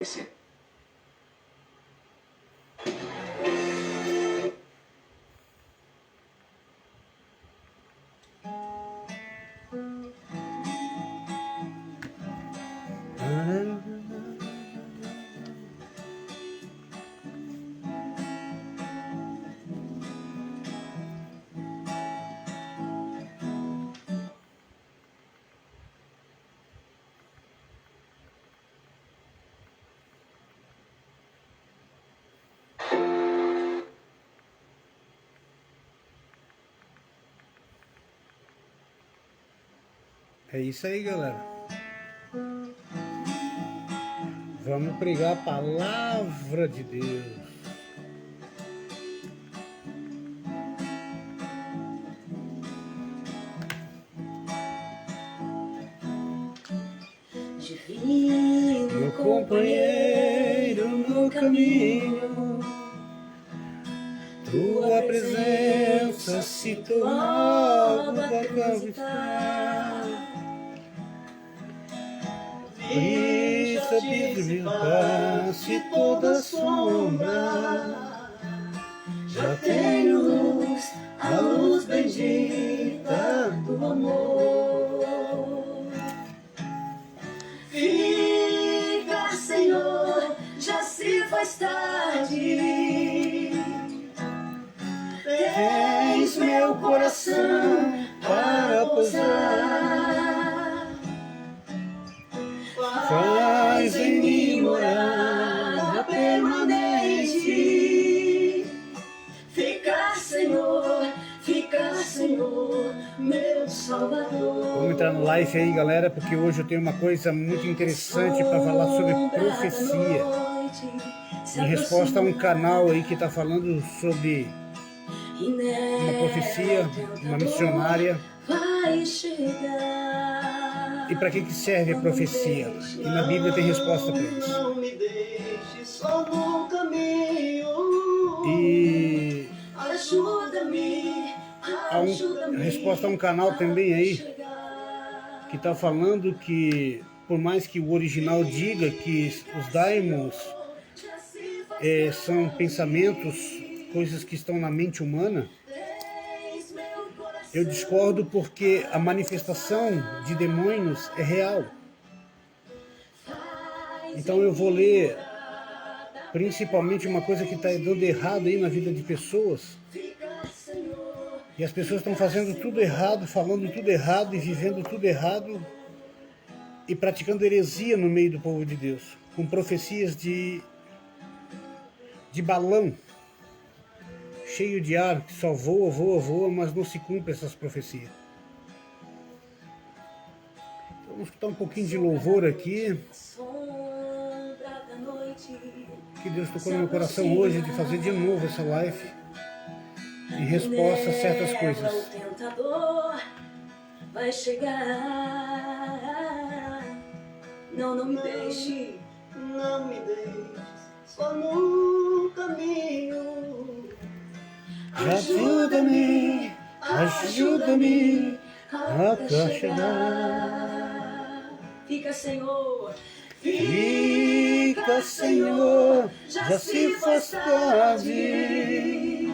Esse. É isso aí, galera. Vamos pregar a palavra de Deus. Divino companheiro no caminho, tua presença se tornou pra visitar. Vista de passe toda sombra, já tenho luz, a luz bendita do amor. Fica, Senhor, já se faz tarde. Tens meu coração para pousar. Faz em mim morada permanente. Fica, Senhor, meu Salvador. Vamos entrar no live aí, galera, porque hoje eu tenho uma coisa muito interessante para falar sobre profecia. Em resposta a um canal aí que está falando sobre uma profecia, uma missionária. Vai chegar. E para que serve a profecia? E na Bíblia tem resposta para isso. Não me deixe só no caminho. E ajuda-me, há uma resposta a um canal também aí que está falando que, por mais que o original diga que os daimons são pensamentos, coisas que estão na mente humana, eu discordo, porque a manifestação de demônios é real. Então eu vou ler principalmente uma coisa que está dando errado aí na vida de pessoas. E as pessoas estão fazendo tudo errado, falando tudo errado e vivendo tudo errado e praticando heresia no meio do povo de Deus, com profecias de balão, cheio de ar, que só voa, voa, voa, mas não se cumpre essas profecias. Então, vamos escutar um pouquinho de louvor aqui. Que Deus tocou no meu coração hoje de fazer de novo essa live em resposta a certas coisas. O tentador vai chegar. Não me deixe só no caminho. Ajuda-me a chegar. Fica, Senhor, já se faz tarde.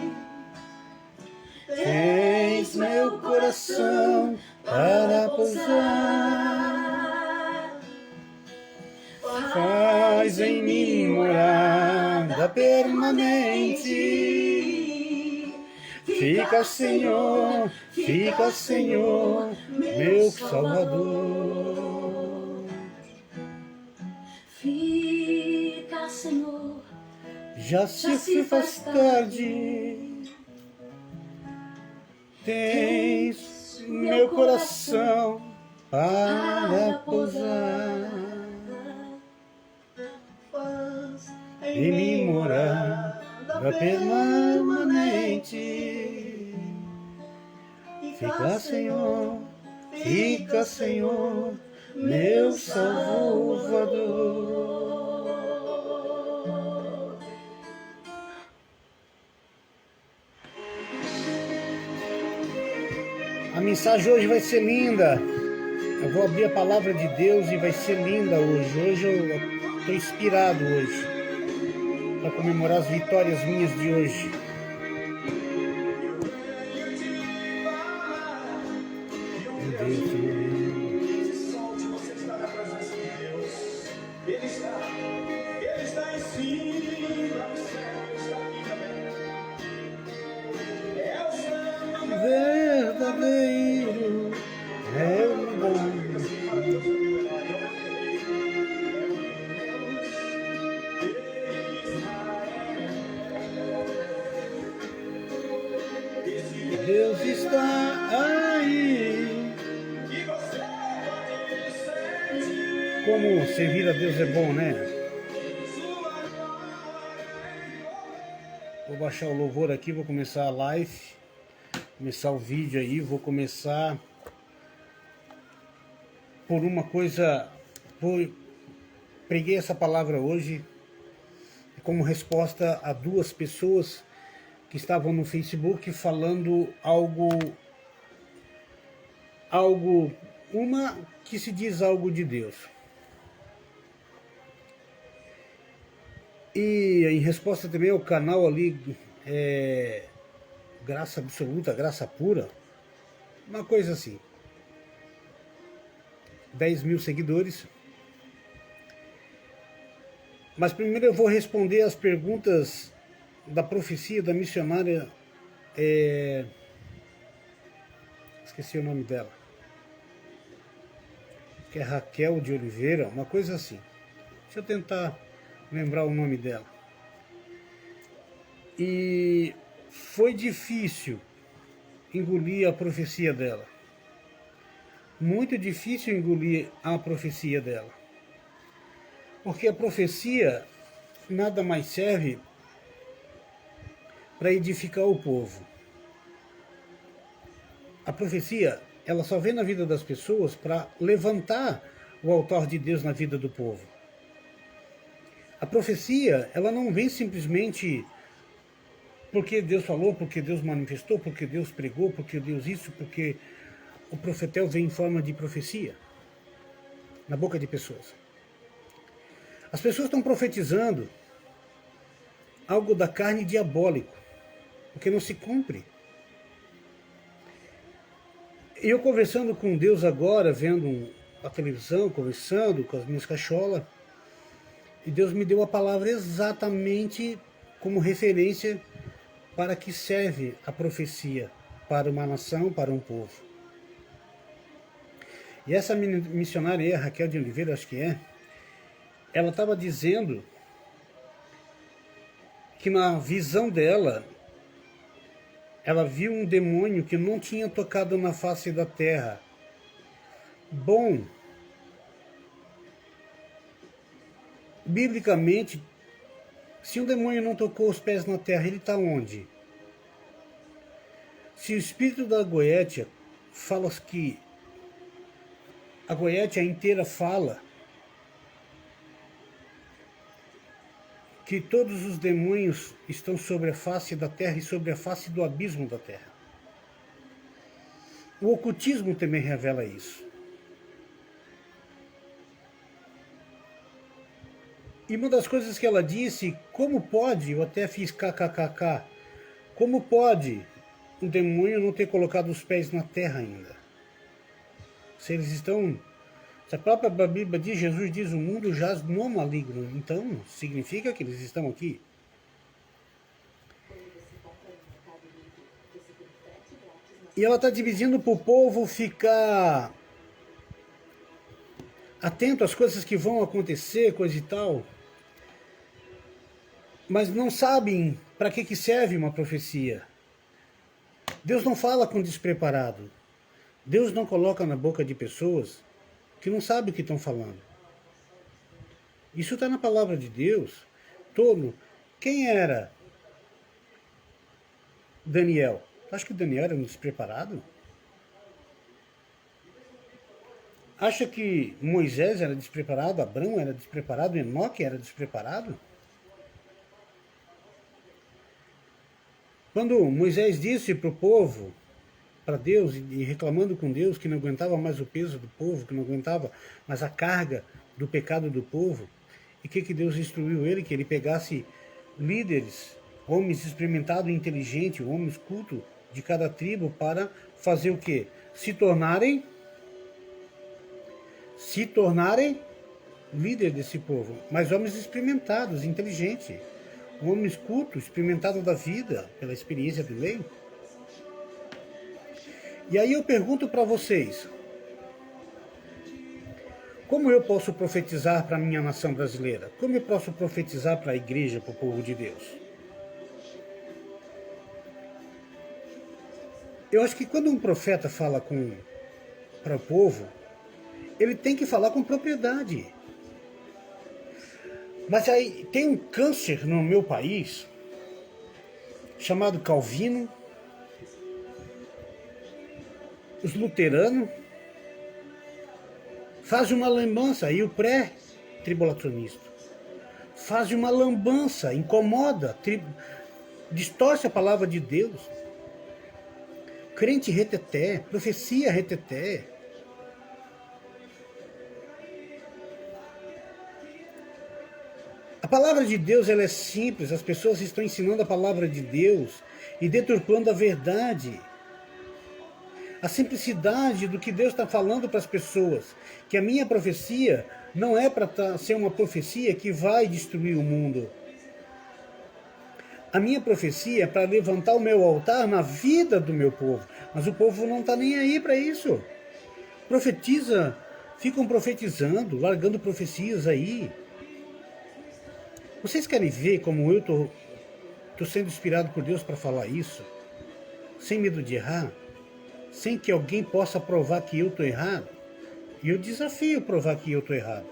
Tens meu coração para pousar. Faz em mim morada permanente. Fica, Senhor, meu Salvador. Fica, Senhor, já se faz tarde. Tens meu coração para pousar. Faz em mim morada permanente. Fica, Senhor, meu Salvador. A mensagem hoje vai ser linda. Eu vou abrir a palavra de Deus e vai ser linda hoje. Hoje Estou inspirado hoje para comemorar as vitórias minhas de hoje. Meu Deus, Esse som de você estar na presença de Deus. Ele está em cima do céu, ele está aqui também. É o céu verdadeiro é o bom. Deus está aí. Como servir a Deus é bom, né? Vou baixar o louvor aqui, vou começar a live, começar o vídeo aí, vou começar por uma coisa, preguei essa palavra hoje como resposta a duas pessoas que estavam no Facebook falando uma que se diz algo de Deus. E em resposta também ao canal ali, Graça Absoluta, Graça Pura, uma coisa assim. 10 mil seguidores. Mas primeiro eu vou responder as perguntas da profecia da missionária, esqueci o nome dela, que é Raquel de Oliveira, uma coisa assim. Deixa eu tentar lembrar o nome dela. E foi difícil engolir a profecia dela. Muito difícil engolir a profecia dela. Porque a profecia nada mais serve para edificar o povo. A profecia, ela só vem na vida das pessoas para levantar o altar de Deus na vida do povo. A profecia, ela não vem simplesmente porque Deus falou, porque Deus manifestou, porque Deus pregou, porque Deus isso, porque o profetel vem em forma de profecia na boca de pessoas. As pessoas estão profetizando algo da carne diabólico, porque não se cumpre. E eu conversando com Deus agora, vendo a televisão, conversando com as minhas cacholas, e Deus me deu a palavra exatamente como referência para que serve a profecia para uma nação, para um povo. E essa missionária, a Raquel de Oliveira, acho que ela estava dizendo que na visão dela, ela viu um demônio que não tinha tocado na face da terra. Bom, biblicamente, se um demônio não tocou os pés na terra, ele está onde? Se o espírito da Goétia fala que a Goétia inteira fala que todos os demônios estão sobre a face da terra e sobre a face do abismo da terra. O ocultismo também revela isso. E uma das coisas que ela disse, como pode, eu até fiz kkkk, como pode um demônio não ter colocado os pés na terra ainda? Se eles estão... Se a própria Bíblia diz, Jesus diz, o mundo jaz no maligno, então significa que eles estão aqui. E ela está dividindo para o povo ficar atento às coisas que vão acontecer, coisa e tal, mas não sabem para que serve uma profecia. Deus não fala com despreparado. Deus não coloca na boca de pessoas que não sabem o que estão falando. Isso está na palavra de Deus. Quem era Daniel? Acha que Daniel era um despreparado? Acha que Moisés era despreparado? Abraão era despreparado? Enoque era despreparado? Quando Moisés disse para o povo, para Deus, e reclamando com Deus que não aguentava mais o peso do povo, que não aguentava mais a carga do pecado do povo, E que Deus instruiu ele? Que ele pegasse líderes, homens experimentados e inteligentes, homens cultos de cada tribo para fazer o quê? Se tornarem líder desse povo, mas homens experimentados, inteligentes, homens cultos, experimentados da vida, pela experiência do meio. E aí eu pergunto para vocês, como eu posso profetizar para a minha nação brasileira? Como eu posso profetizar para a igreja, para o povo de Deus? Eu acho que quando um profeta fala para o povo, ele tem que falar com propriedade. Mas aí tem um câncer no meu país, chamado Calvino, os luteranos, fazem uma lambança, e o pré-tribulacionista faz uma lambança, incomoda, distorce a palavra de Deus. Crente reteté, profecia reteté. A palavra de Deus ela é simples, as pessoas estão ensinando a palavra de Deus e deturpando a verdade. A simplicidade do que Deus está falando para as pessoas, que a minha profecia não é para ser uma profecia que vai destruir o mundo. A minha profecia é para levantar o meu altar na vida do meu povo, mas o povo não está nem aí para isso. Profetiza, ficam profetizando, largando profecias aí. Vocês querem ver como eu estou sendo inspirado por Deus para falar isso? Sem medo de errar? Sem que alguém possa provar que eu estou errado? E eu desafio provar que eu estou errado.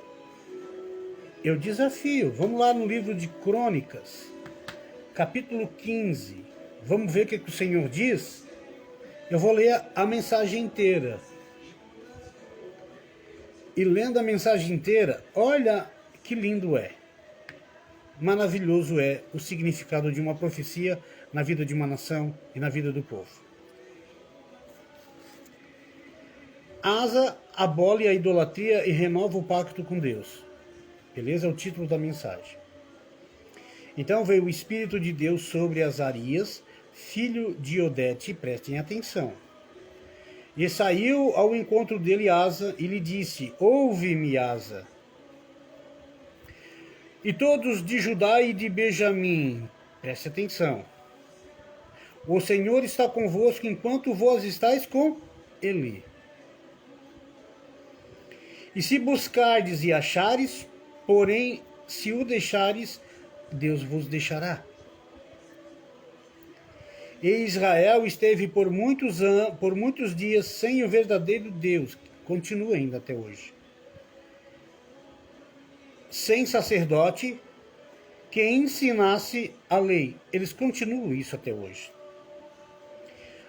Eu desafio. Vamos lá no livro de Crônicas, capítulo 15. Vamos ver o que o Senhor diz? Eu vou ler a mensagem inteira. E lendo a mensagem inteira, olha que lindo é. Maravilhoso é o significado de uma profecia na vida de uma nação e na vida do povo. Asa abole a idolatria e renova o pacto com Deus. Beleza? É o título da mensagem. Então veio o Espírito de Deus sobre Azarias, filho de Odete, prestem atenção. E saiu ao encontro dele Asa e lhe disse: ouve-me, Asa. E todos de Judá e de Benjamim, preste atenção. O Senhor está convosco enquanto vós estáis com ele. E se buscardes e achares, porém, se o deixares, Deus vos deixará. E Israel esteve por muitos dias sem o verdadeiro Deus, continua ainda até hoje. Sem sacerdote que ensinasse a lei. Eles continuam isso até hoje.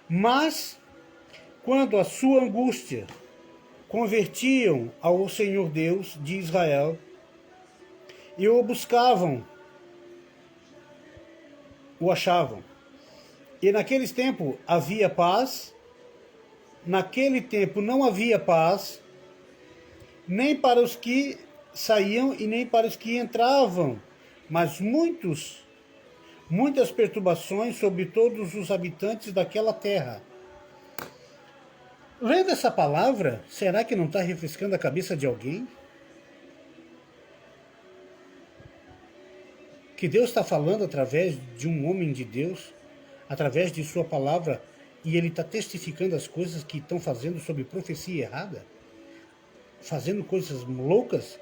Mas, quando a sua angústia convertiam ao Senhor Deus de Israel e o buscavam, o achavam. E naqueles tempos havia paz, naquele tempo não havia paz, nem para os que saíam e nem para os que entravam, mas muitas perturbações sobre todos os habitantes daquela terra. Lendo essa palavra, será que não está refrescando a cabeça de alguém? Que Deus está falando através de um homem de Deus, através de sua palavra, e ele está testificando as coisas que estão fazendo sobre profecia errada? Fazendo coisas loucas?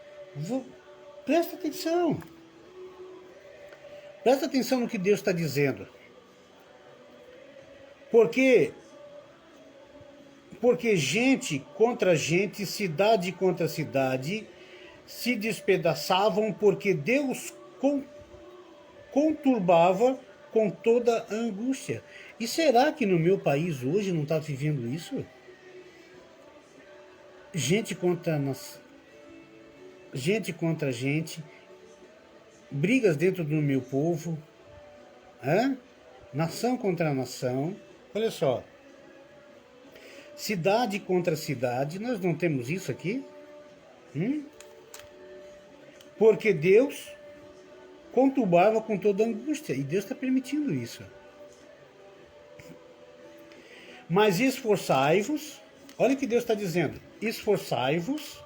Presta atenção. Presta atenção no que Deus está dizendo. Porque gente contra gente, cidade contra cidade, se despedaçavam porque Deus conturbava com toda a angústia. E será que no meu país hoje não está vivendo isso? Gente contra gente, brigas dentro do meu povo, nação contra nação. Olha só. Cidade contra cidade, nós não temos isso aqui? Porque Deus conturbava com toda angústia, e Deus está permitindo isso. Mas esforçai-vos, olha o que Deus está dizendo, esforçai-vos,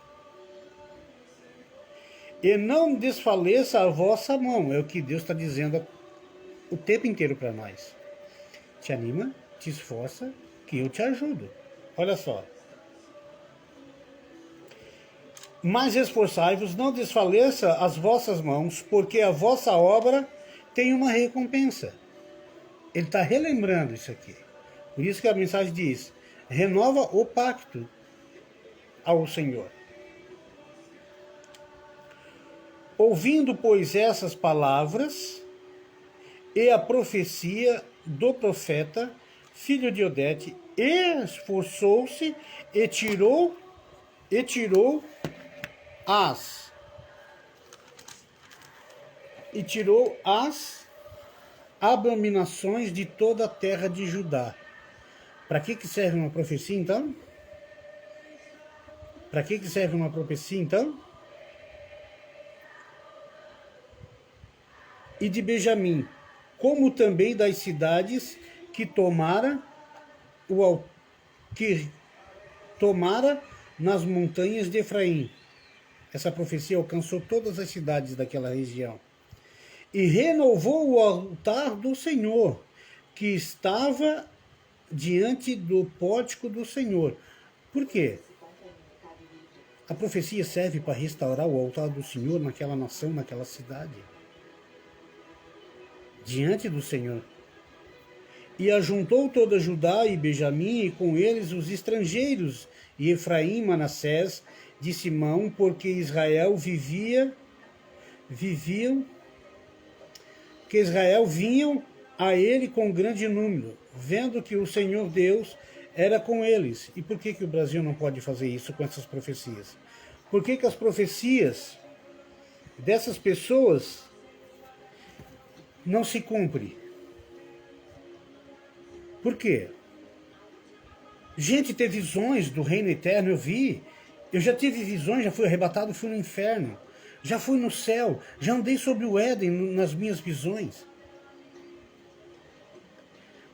e não desfaleça a vossa mão, é o que Deus está dizendo o tempo inteiro para nós. Te anima, te esforça, que eu te ajudo. Olha só. Mas esforçai-vos, não desfaleça as vossas mãos, porque a vossa obra tem uma recompensa. Ele está relembrando isso aqui. Por isso que a mensagem diz, renova o pacto ao Senhor. Ouvindo, pois, essas palavras e a profecia do profeta, filho de Odete, esforçou-se e tirou as abominações de toda a terra de Judá. Para que serve uma profecia, então? Para que serve uma profecia, então? E de Benjamim, como também das cidades que tomara nas montanhas de Efraim. Essa profecia alcançou todas as cidades daquela região. E renovou o altar do Senhor, que estava diante do pórtico do Senhor. Por quê? A profecia serve para restaurar o altar do Senhor naquela nação, naquela cidade. Diante do Senhor. E ajuntou toda Judá e Benjamim, e com eles os estrangeiros, e Efraim, Manassés, de Simão, porque Israel vinham a ele com grande número, vendo que o Senhor Deus era com eles. E por que o Brasil não pode fazer isso com essas profecias? Por que as profecias dessas pessoas não se cumprem? Por quê? Gente, ter visões do reino eterno, eu já tive visões, já fui arrebatado, fui no inferno, já fui no céu, já andei sobre o Éden nas minhas visões.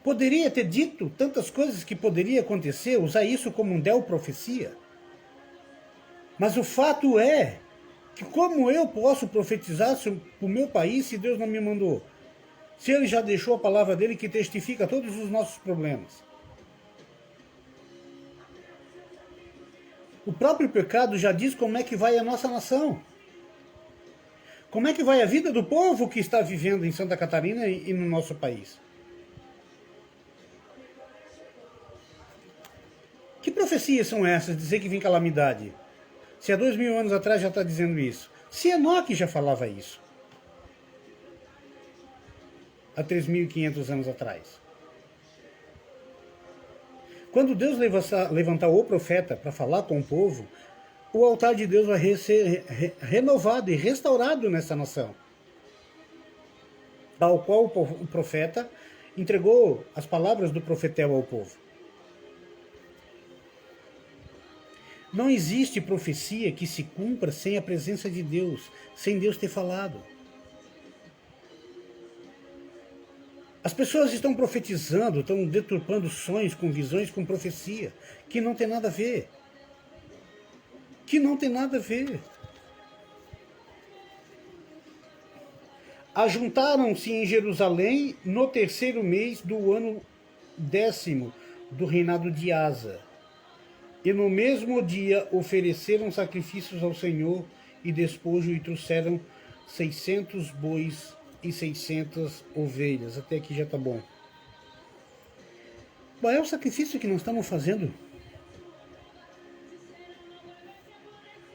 Poderia ter dito tantas coisas que poderia acontecer, usar isso como um del profecia. Mas o fato é que como eu posso profetizar para o meu país se Deus não me mandou? Se ele já deixou a palavra dele que testifica todos os nossos problemas. O próprio pecado já diz como é que vai a nossa nação. Como é que vai a vida do povo que está vivendo em Santa Catarina e no nosso país. Que profecias são essas de dizer que vem calamidade? Se há 2000 anos atrás já está dizendo isso. Se Enoque já falava isso. Há 3.500 anos atrás. Quando Deus levantar o profeta para falar com o povo, o altar de Deus vai ser renovado e restaurado nessa nação. Tal qual o profeta entregou as palavras do profetel ao povo. Não existe profecia que se cumpra sem a presença de Deus, sem Deus ter falado. As pessoas estão profetizando, estão deturpando sonhos com visões, com profecia, que não tem nada a ver. Que não tem nada a ver. Ajuntaram-se em Jerusalém no 3º mês do ano 10º do reinado de Asa. E no mesmo dia ofereceram sacrifícios ao Senhor e despojo e trouxeram 600 bois e 600 ovelhas. Até aqui já está bom. Qual é o sacrifício que nós estamos fazendo?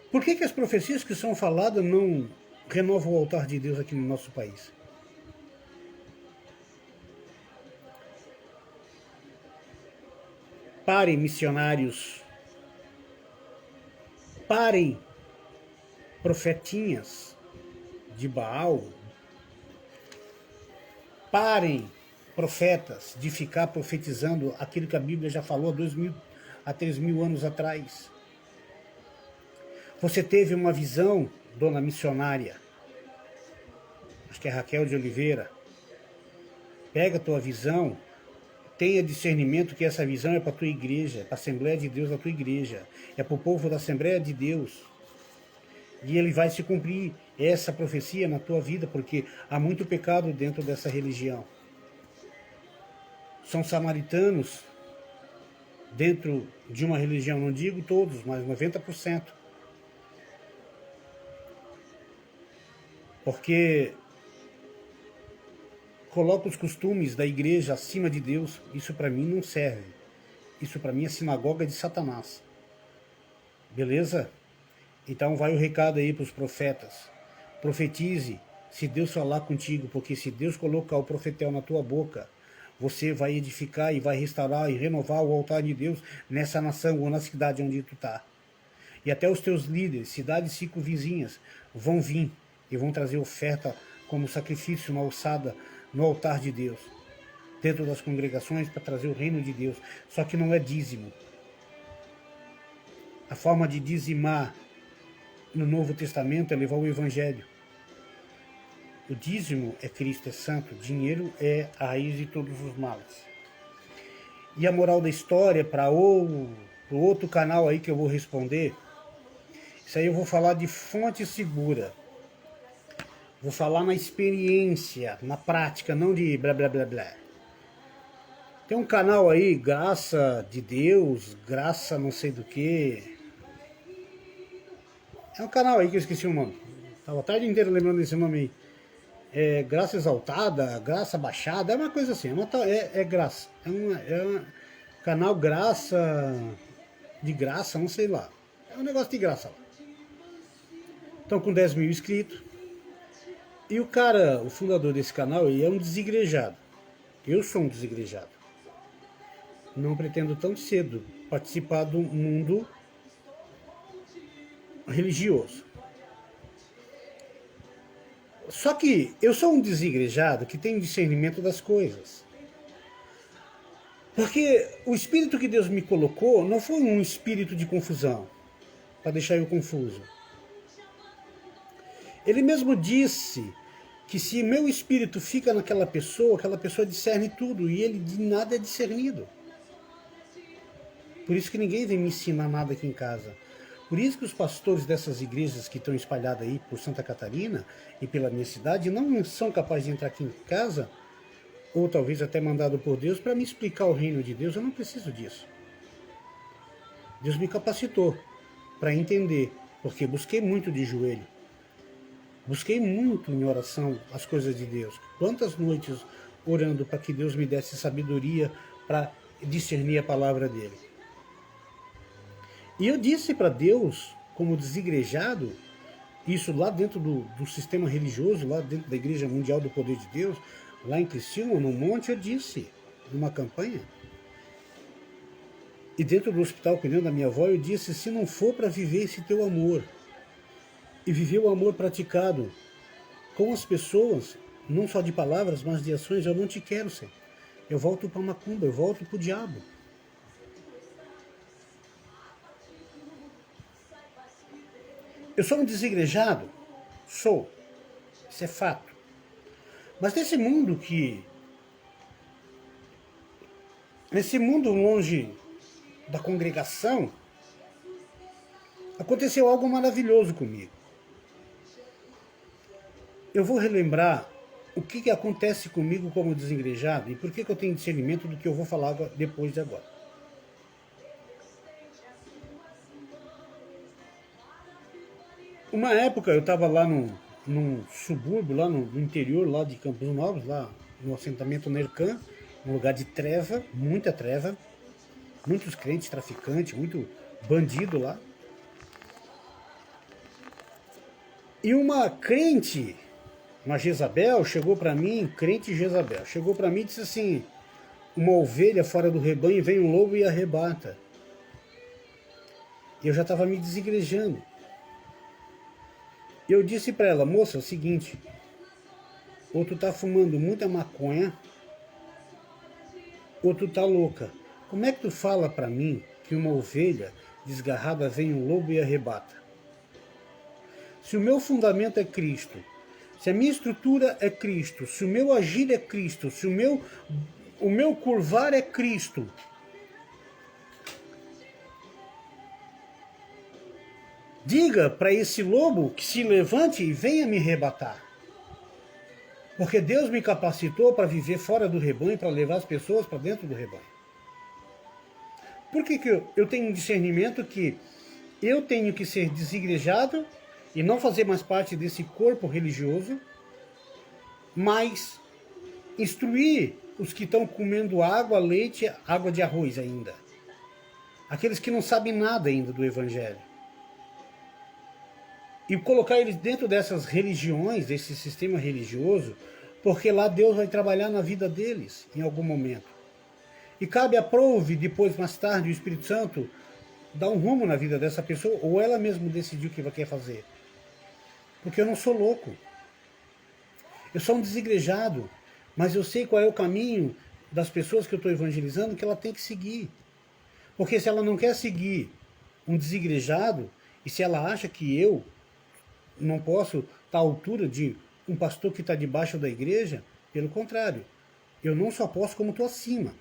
Por que as profecias que são faladas não renovam o altar de Deus aqui no nosso país? Parem, missionários. Parem, profetinhas de Baal. Parem, profetas, de ficar profetizando aquilo que a Bíblia já falou há 3.000 anos atrás. Você teve uma visão dona missionária, acho que é Raquel de Oliveira, pega a tua visão, tenha discernimento que essa visão é para a tua igreja, para a Assembleia de Deus da tua igreja, é para o povo da Assembleia de Deus. E ele vai se cumprir essa profecia na tua vida, porque há muito pecado dentro dessa religião. São samaritanos dentro de uma religião, não digo todos, mas 90%. Porque coloca os costumes da igreja acima de Deus, isso para mim não serve. Isso para mim é sinagoga de Satanás. Beleza? Então vai o recado aí para os profetas. Profetize se Deus falar contigo, porque se Deus colocar o profetel na tua boca, você vai edificar e vai restaurar e renovar o altar de Deus nessa nação ou na cidade onde tu está. E até os teus líderes, cidades circunvizinhas, vão vir e vão trazer oferta como sacrifício na alçada, no altar de Deus, dentro das congregações para trazer o reino de Deus. Só que não é dízimo. A forma de dizimar no Novo Testamento é levar o Evangelho. O dízimo é Cristo, é santo. O dinheiro é a raiz de todos os males. E a moral da história, para o outro canal aí que eu vou responder, isso aí eu vou falar de fonte segura. Vou falar na experiência, na prática, não de blá blá blá blá. Tem um canal aí, Graça de Deus, Graça não sei do que. É um canal aí que eu esqueci o nome. Estava a tarde inteira lembrando desse nome aí. É Graça Exaltada, Graça Baixada, é uma coisa assim. É Graça. É um canal Graça, de Graça, não sei lá. É um negócio de graça lá. Estão com 10 mil inscritos. E o cara, o fundador desse canal, ele é um desigrejado. Eu sou um desigrejado. Não pretendo tão cedo participar do mundo religioso. Só que eu sou um desigrejado que tem discernimento das coisas. Porque o espírito que Deus me colocou não foi um espírito de confusão, para deixar eu confuso. Ele mesmo disse que se meu espírito fica naquela pessoa discerne tudo e ele de nada é discernido. Por isso que ninguém vem me ensinar nada aqui em casa. Por isso que os pastores dessas igrejas que estão espalhadas aí por Santa Catarina e pela minha cidade não são capazes de entrar aqui em casa, ou talvez até mandado por Deus, para me explicar o reino de Deus. Eu não preciso disso. Deus me capacitou para entender, porque busquei muito de joelho. Busquei muito em oração as coisas de Deus. Quantas noites orando para que Deus me desse sabedoria para discernir a palavra dele. E eu disse para Deus, como desigrejado, isso lá dentro do sistema religioso, lá dentro da Igreja Mundial do Poder de Deus, lá em Criciúma, no monte, eu disse, numa campanha. E dentro do hospital, cuidando da minha avó, eu disse, se não for para viver esse teu amor, e viver o amor praticado com as pessoas, não só de palavras, mas de ações, eu não te quero, Senhor. Eu volto para a macumba, eu volto para o diabo. Eu sou um desigrejado? Sou. Isso é fato. Mas nesse mundo longe da congregação, aconteceu algo maravilhoso comigo. Eu vou relembrar o que acontece comigo como desigrejado e por que eu tenho discernimento do que eu vou falar depois de agora. Uma época eu estava lá num subúrbio, lá no interior lá de Campos Novos, lá no assentamento Nercan, um lugar de treva, muita treva, muitos crentes traficantes, muito bandido lá. E uma crente, uma Jezabel, chegou para mim, crente Jezabel, chegou para mim e disse assim, uma ovelha fora do rebanho, vem um lobo e arrebata. E eu já estava me desigrejando. E eu disse para ela, moça, é o seguinte, ou tu tá fumando muita maconha, ou tu tá louca. Como é que tu fala para mim que uma ovelha desgarrada vem um lobo e arrebata? se o meu fundamento é Cristo, se a minha estrutura é Cristo, se o meu agir é Cristo, se o meu curvar é Cristo, diga para esse lobo que se levante e venha me rebatar. Porque Deus me capacitou para viver fora do rebanho, para levar as pessoas para dentro do rebanho. Por que eu tenho um discernimento que eu tenho que ser desigrejado e não fazer mais parte desse corpo religioso, mas instruir os que estão comendo água, leite, água de arroz ainda. Aqueles que não sabem nada ainda do Evangelho. E colocar eles dentro dessas religiões, desse sistema religioso, porque lá Deus vai trabalhar na vida deles em algum momento. E cabe aprove depois, mais tarde, o Espírito Santo dar um rumo na vida dessa pessoa, ou ela mesma decidir o que ela quer fazer. Porque eu não sou louco. Eu sou um desigrejado, mas eu sei qual é o caminho das pessoas que eu estou evangelizando que ela tem que seguir. Porque se ela não quer seguir um desigrejado, e se ela acha que eu não posso estar à altura de um pastor que está debaixo da igreja, pelo contrário, eu não só posso como estou acima.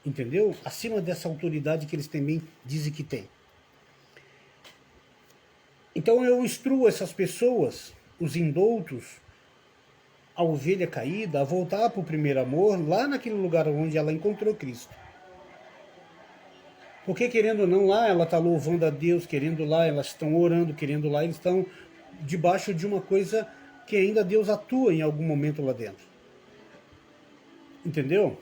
Entendeu? Acima dessa autoridade que eles também dizem que tem. Então eu instruo essas pessoas, os indoutos, a ovelha caída, a voltar para o primeiro amor, lá naquele lugar onde ela encontrou Cristo. Porque querendo ou não, lá ela está louvando a Deus, querendo lá, elas estão orando, querendo lá, eles estão debaixo de uma coisa que ainda Deus atua em algum momento lá dentro. Entendeu?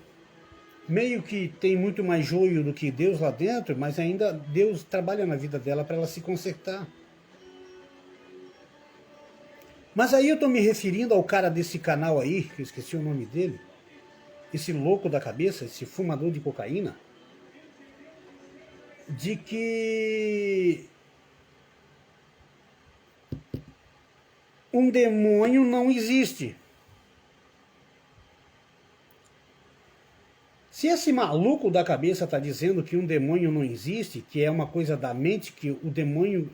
Meio que tem muito mais joio do que Deus lá dentro, mas ainda Deus trabalha na vida dela para ela se consertar. Mas aí eu estou me referindo ao cara desse canal aí, que eu esqueci o nome dele, esse louco da cabeça, esse fumador de cocaína, de que um demônio não existe. Se esse maluco da cabeça está dizendo que um demônio não existe, que é uma coisa da mente, que o demônio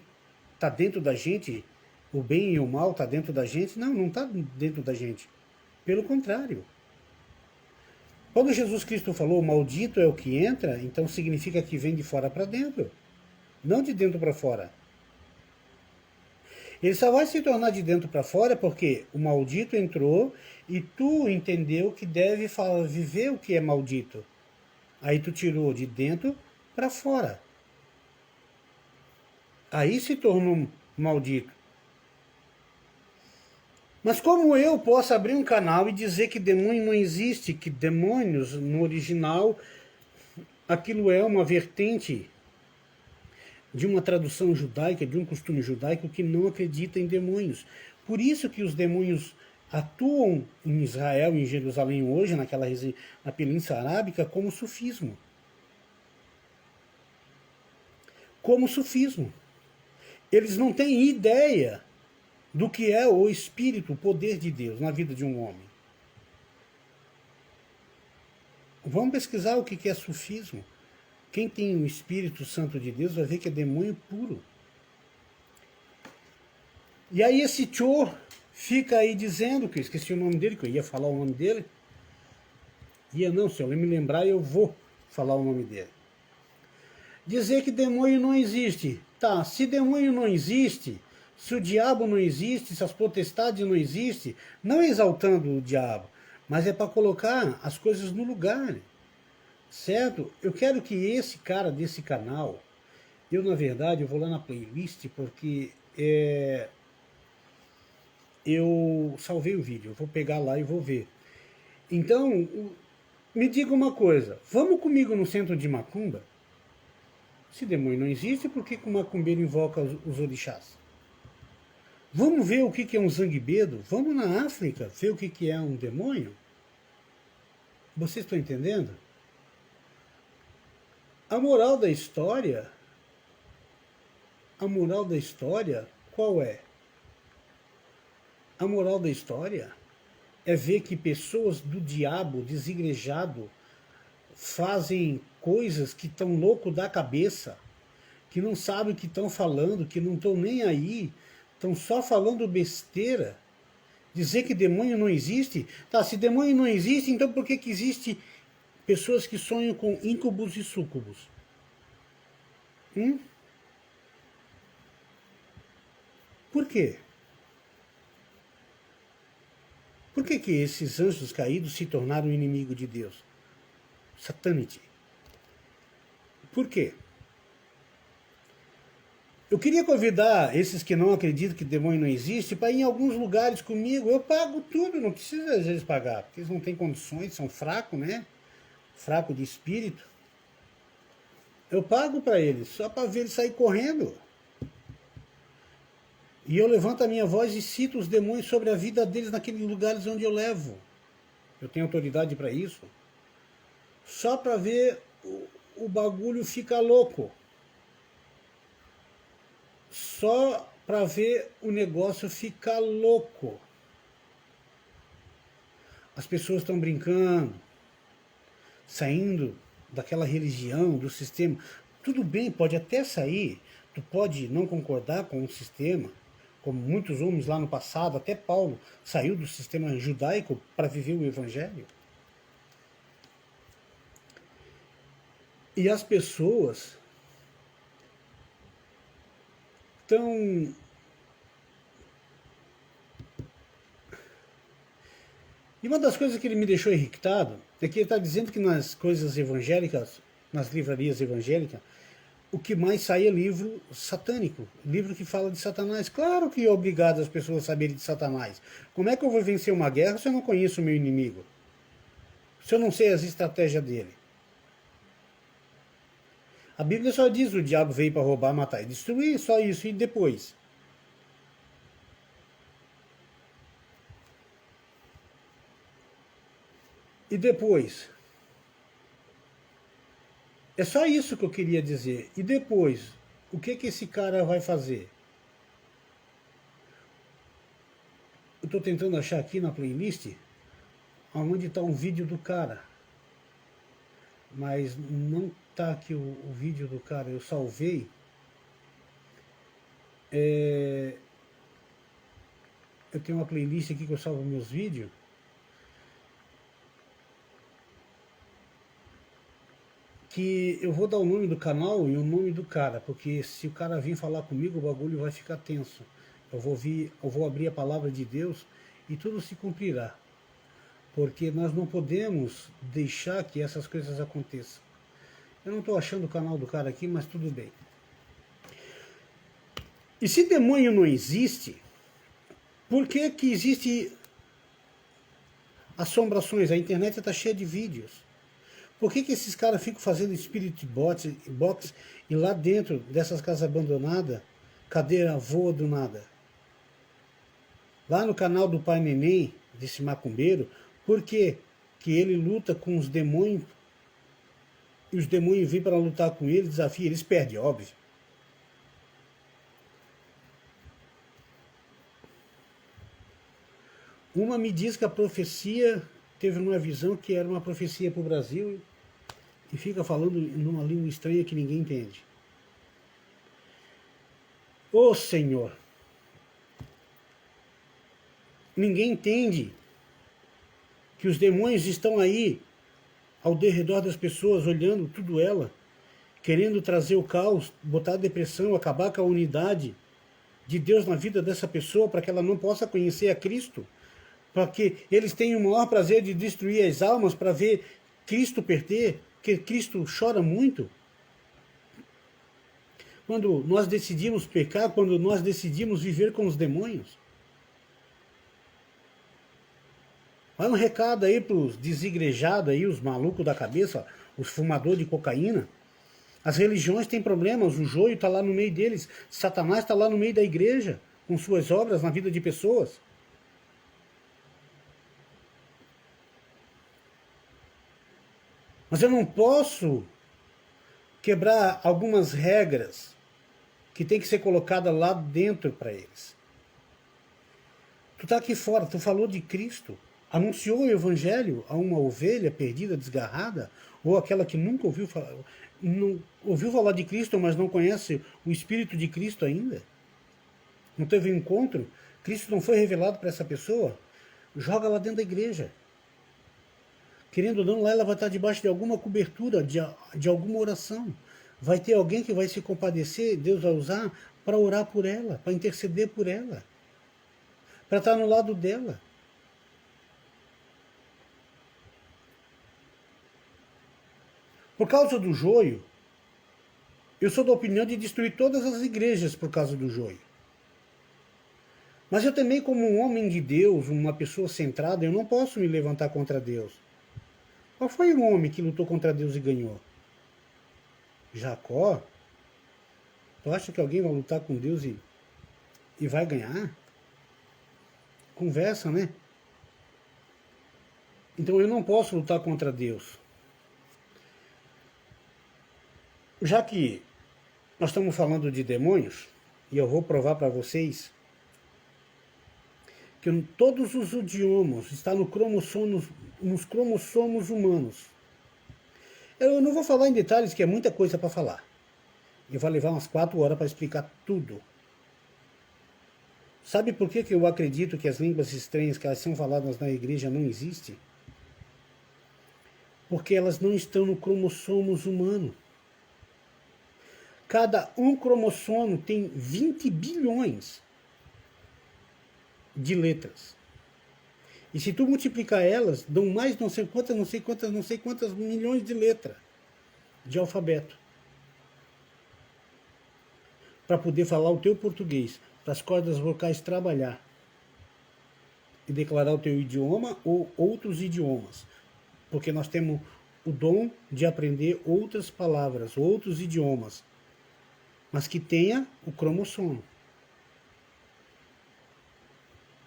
está dentro da gente, o bem e o mal está dentro da gente, não está dentro da gente. Pelo contrário. Quando Jesus Cristo falou, maldito é o que entra, então significa que vem de fora para dentro, não de dentro para fora. Ele só vai se tornar de dentro para fora porque o maldito entrou e tu entendeu que deve viver o que é maldito. Aí tu tirou de dentro para fora. Aí se tornou maldito. Mas como eu posso abrir um canal e dizer que demônio não existe, que demônios no original, aquilo é uma vertente de uma tradução judaica, de um costume judaico que não acredita em demônios. Por isso que os demônios atuam em Israel, em Jerusalém hoje, na Península Arábica, como sufismo. Como sufismo. Eles não têm ideia do que é o Espírito, o poder de Deus na vida de um homem. Vamos pesquisar o que é sufismo. Quem tem o Espírito Santo de Deus vai ver que é demônio puro. E aí esse tchô fica aí dizendo, que eu esqueci o nome dele, que eu ia falar o nome dele. Se eu me lembrar eu vou falar o nome dele. Dizer que demônio não existe. Tá, se demônio não existe, se o diabo não existe, se as potestades não existem, não exaltando o diabo, mas é para colocar as coisas no lugar. Certo? Eu quero que esse cara desse canal, na verdade, eu vou lá na playlist porque eu salvei o vídeo, eu vou pegar lá e vou ver. Então, me diga uma coisa, vamos comigo no centro de Macumba? Se demônio não existe, por que o macumbeiro invoca os orixás? Vamos ver o que é um zanguebedo? Vamos na África ver o que é um demônio? Vocês estão entendendo? A moral da história, qual é? A moral da história é ver que pessoas do diabo, desigrejado, fazem coisas que estão louco da cabeça, que não sabem o que estão falando, que não estão nem aí, estão só falando besteira. Dizer que demônio não existe? Tá, se demônio não existe, então por que que existe pessoas que sonham com íncubos e súcubos? Por quê? Por que que esses anjos caídos se tornaram inimigo de Deus? Satanity. Por quê? Eu queria convidar esses que não acreditam que demônio não existe para ir em alguns lugares comigo. Eu pago tudo, não precisa às vezes pagar, porque eles não têm condições, são fracos, né? Fraco de espírito. Eu pago para eles, só para ver eles sair correndo. E eu levanto a minha voz e cito os demônios sobre a vida deles naqueles lugares onde eu levo. Eu tenho autoridade para isso. Só para ver o bagulho ficar louco. Só para ver o negócio ficar louco. As pessoas estão brincando, saindo daquela religião, do sistema. Tudo bem, pode até sair, tu pode não concordar com o sistema, como muitos homens lá no passado, até Paulo saiu do sistema judaico para viver o evangelho. E as pessoas estão E uma das coisas que ele me deixou irritado é que ele está dizendo que nas coisas evangélicas, nas livrarias evangélicas, o que mais sai é livro satânico, livro que fala de Satanás. Claro que é obrigado as pessoas a saberem de Satanás. Como é que eu vou vencer uma guerra se eu não conheço o meu inimigo? Se eu não sei as estratégias dele? A Bíblia só diz o diabo veio para roubar, matar e destruir, só isso. E depois? E depois? É só isso que eu queria dizer. E depois? O que esse cara vai fazer? Eu estou tentando achar aqui na playlist onde está um vídeo do cara. Mas não está aqui o vídeo do cara. Eu salvei. Eu tenho uma playlist aqui que eu salvo meus vídeos. Que eu vou dar o nome do canal e o nome do cara, porque se o cara vir falar comigo, o bagulho vai ficar tenso. Eu vou abrir a palavra de Deus e tudo se cumprirá. Porque nós não podemos deixar que essas coisas aconteçam. Eu não estou achando o canal do cara aqui, mas tudo bem. E se demônio não existe, por que que existe assombrações? A internet está cheia de vídeos. Por que que esses caras ficam fazendo spirit box e lá dentro dessas casas abandonadas, cadeira voa do nada? Lá no canal do Pai Neném, desse macumbeiro, por que que ele luta com os demônios e os demônios vêm para lutar com ele, desafia, eles perdem, óbvio. Uma me diz que a profecia teve uma visão que era uma profecia para o Brasil e fica falando numa língua estranha que ninguém entende. Ô Senhor! Ninguém entende que os demônios estão aí ao derredor das pessoas, olhando tudo ela, querendo trazer o caos, botar a depressão, acabar com a unidade de Deus na vida dessa pessoa para que ela não possa conhecer a Cristo, para que eles tenham o maior prazer de destruir as almas para ver Cristo perder, porque Cristo chora muito. Quando nós decidimos pecar, quando nós decidimos viver com os demônios. Vai um recado aí para os desigrejados aí, os malucos da cabeça, os fumadores de cocaína. As religiões têm problemas, o joio está lá no meio deles, Satanás está lá no meio da igreja, com suas obras na vida de pessoas. Mas eu não posso quebrar algumas regras que tem que ser colocada lá dentro para eles. Tu está aqui fora, tu falou de Cristo, anunciou o evangelho a uma ovelha perdida, desgarrada, ou aquela que nunca ouviu falar de Cristo, mas não conhece o Espírito de Cristo ainda. não teve um encontro, Cristo não foi revelado para essa pessoa, joga lá dentro da igreja. Querendo ou não, lá ela vai estar debaixo de alguma cobertura, de alguma oração. Vai ter alguém que vai se compadecer, Deus vai usar para orar por ela, para interceder por ela, para estar no lado dela. Por causa do joio, eu sou da opinião de destruir todas as igrejas por causa do joio. Mas eu também, como um homem de Deus, uma pessoa centrada, eu não posso me levantar contra Deus. Qual foi o homem que lutou contra Deus e ganhou? Jacó? Tu acha que alguém vai lutar com Deus e vai ganhar? Conversa, né? Então eu não posso lutar contra Deus. Já que nós estamos falando de demônios, e eu vou provar para vocês que todos os idiomas estão nos cromossomos humanos. Eu não vou falar em detalhes, que é muita coisa para falar. Eu vou levar umas 4 horas para explicar tudo. Sabe por que eu acredito que as línguas estranhas que elas são faladas na igreja não existem? Porque elas não estão no cromossomos humano. Cada um cromossomo tem 20 bilhões de letras. E se tu multiplicar elas, dão mais não sei quantas milhões de letras de alfabeto. Para poder falar o teu português, para as cordas vocais trabalhar e declarar o teu idioma ou outros idiomas. Porque nós temos o dom de aprender outras palavras, outros idiomas, mas que tenha o cromossomo.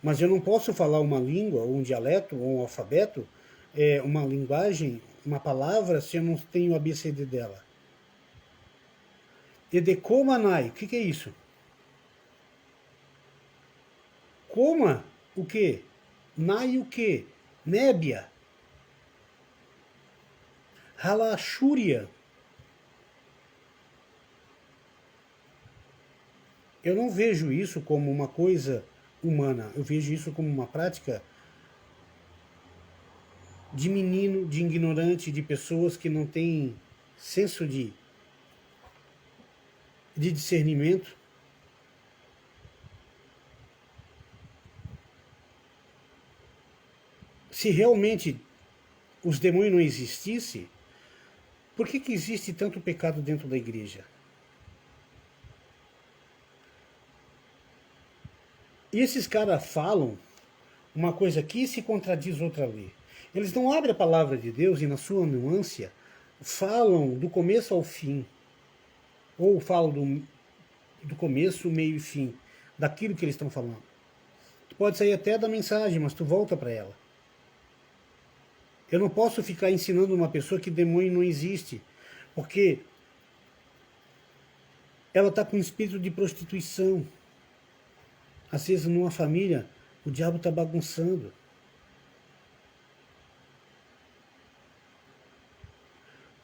Mas eu não posso falar uma língua, ou um dialeto, ou um alfabeto, uma linguagem, uma palavra, se eu não tenho o ABCD dela. Edecomanai, o que é isso? Coma o quê? Nai o quê? Nébia. Halachúria. Eu não vejo isso como uma coisa humana, eu vejo isso como uma prática de menino, de ignorante, de pessoas que não têm senso de discernimento. Se realmente os demônios não existissem, por que existe tanto pecado dentro da igreja? E esses caras falam uma coisa aqui e se contradiz outra ali. Eles não abrem a palavra de Deus e, na sua nuance, falam do começo ao fim. Ou falam do começo, meio e fim, daquilo que eles estão falando. Tu pode sair até da mensagem, mas tu volta para ela. Eu não posso ficar ensinando uma pessoa que demônio não existe, porque ela está com espírito de prostituição. Às vezes, numa família, o diabo está bagunçando.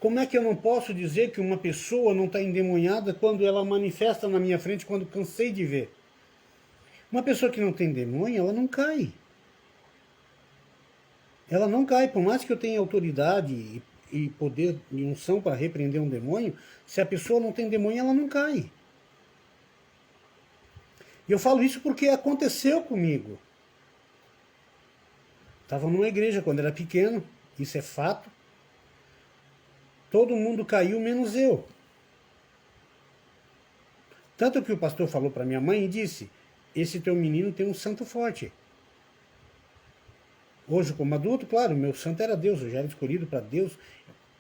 Como é que eu não posso dizer que uma pessoa não está endemoniada quando ela manifesta na minha frente, quando cansei de ver? Uma pessoa que não tem demônio, ela não cai. Ela não cai, por mais que eu tenha autoridade e poder e unção para repreender um demônio, se a pessoa não tem demônio, ela não cai. E eu falo isso porque aconteceu comigo. Estava numa igreja quando era pequeno, isso é fato. Todo mundo caiu, menos eu. Tanto que o pastor falou para minha mãe e disse: esse teu menino tem um santo forte. Hoje, como adulto, claro, meu santo era Deus, eu já era escolhido para Deus,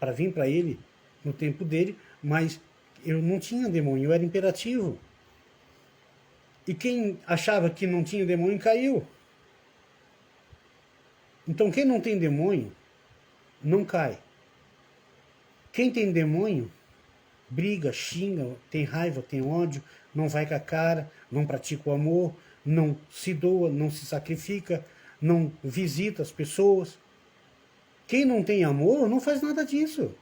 para vir para Ele no tempo dele, mas eu não tinha demônio, eu era imperativo. E quem achava que não tinha demônio caiu. Então quem não tem demônio não cai. Quem tem demônio briga, xinga, tem raiva, tem ódio, não vai com a cara, não pratica o amor, não se doa, não se sacrifica, não visita as pessoas. Quem não tem amor não faz nada disso.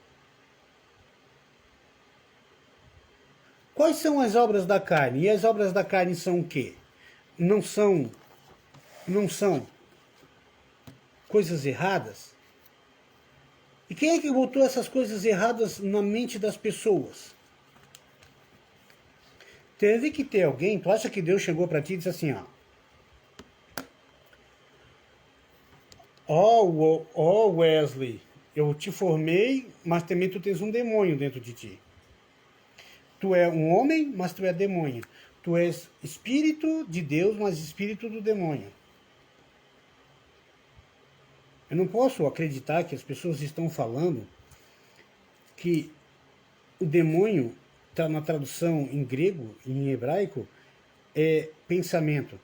Quais são as obras da carne? E as obras da carne são o quê? não são, não são coisas erradas? E quem é que botou essas coisas erradas na mente das pessoas? Teve que ter alguém. Tu acha que Deus chegou para ti e disse assim, ó Wesley, eu te formei, mas também tu tens um demônio dentro de ti. Tu é um homem, mas tu é demônio. Tu és espírito de Deus, mas espírito do demônio. Eu não posso acreditar que as pessoas estão falando que o demônio, está na tradução em grego, em hebraico, é pensamento.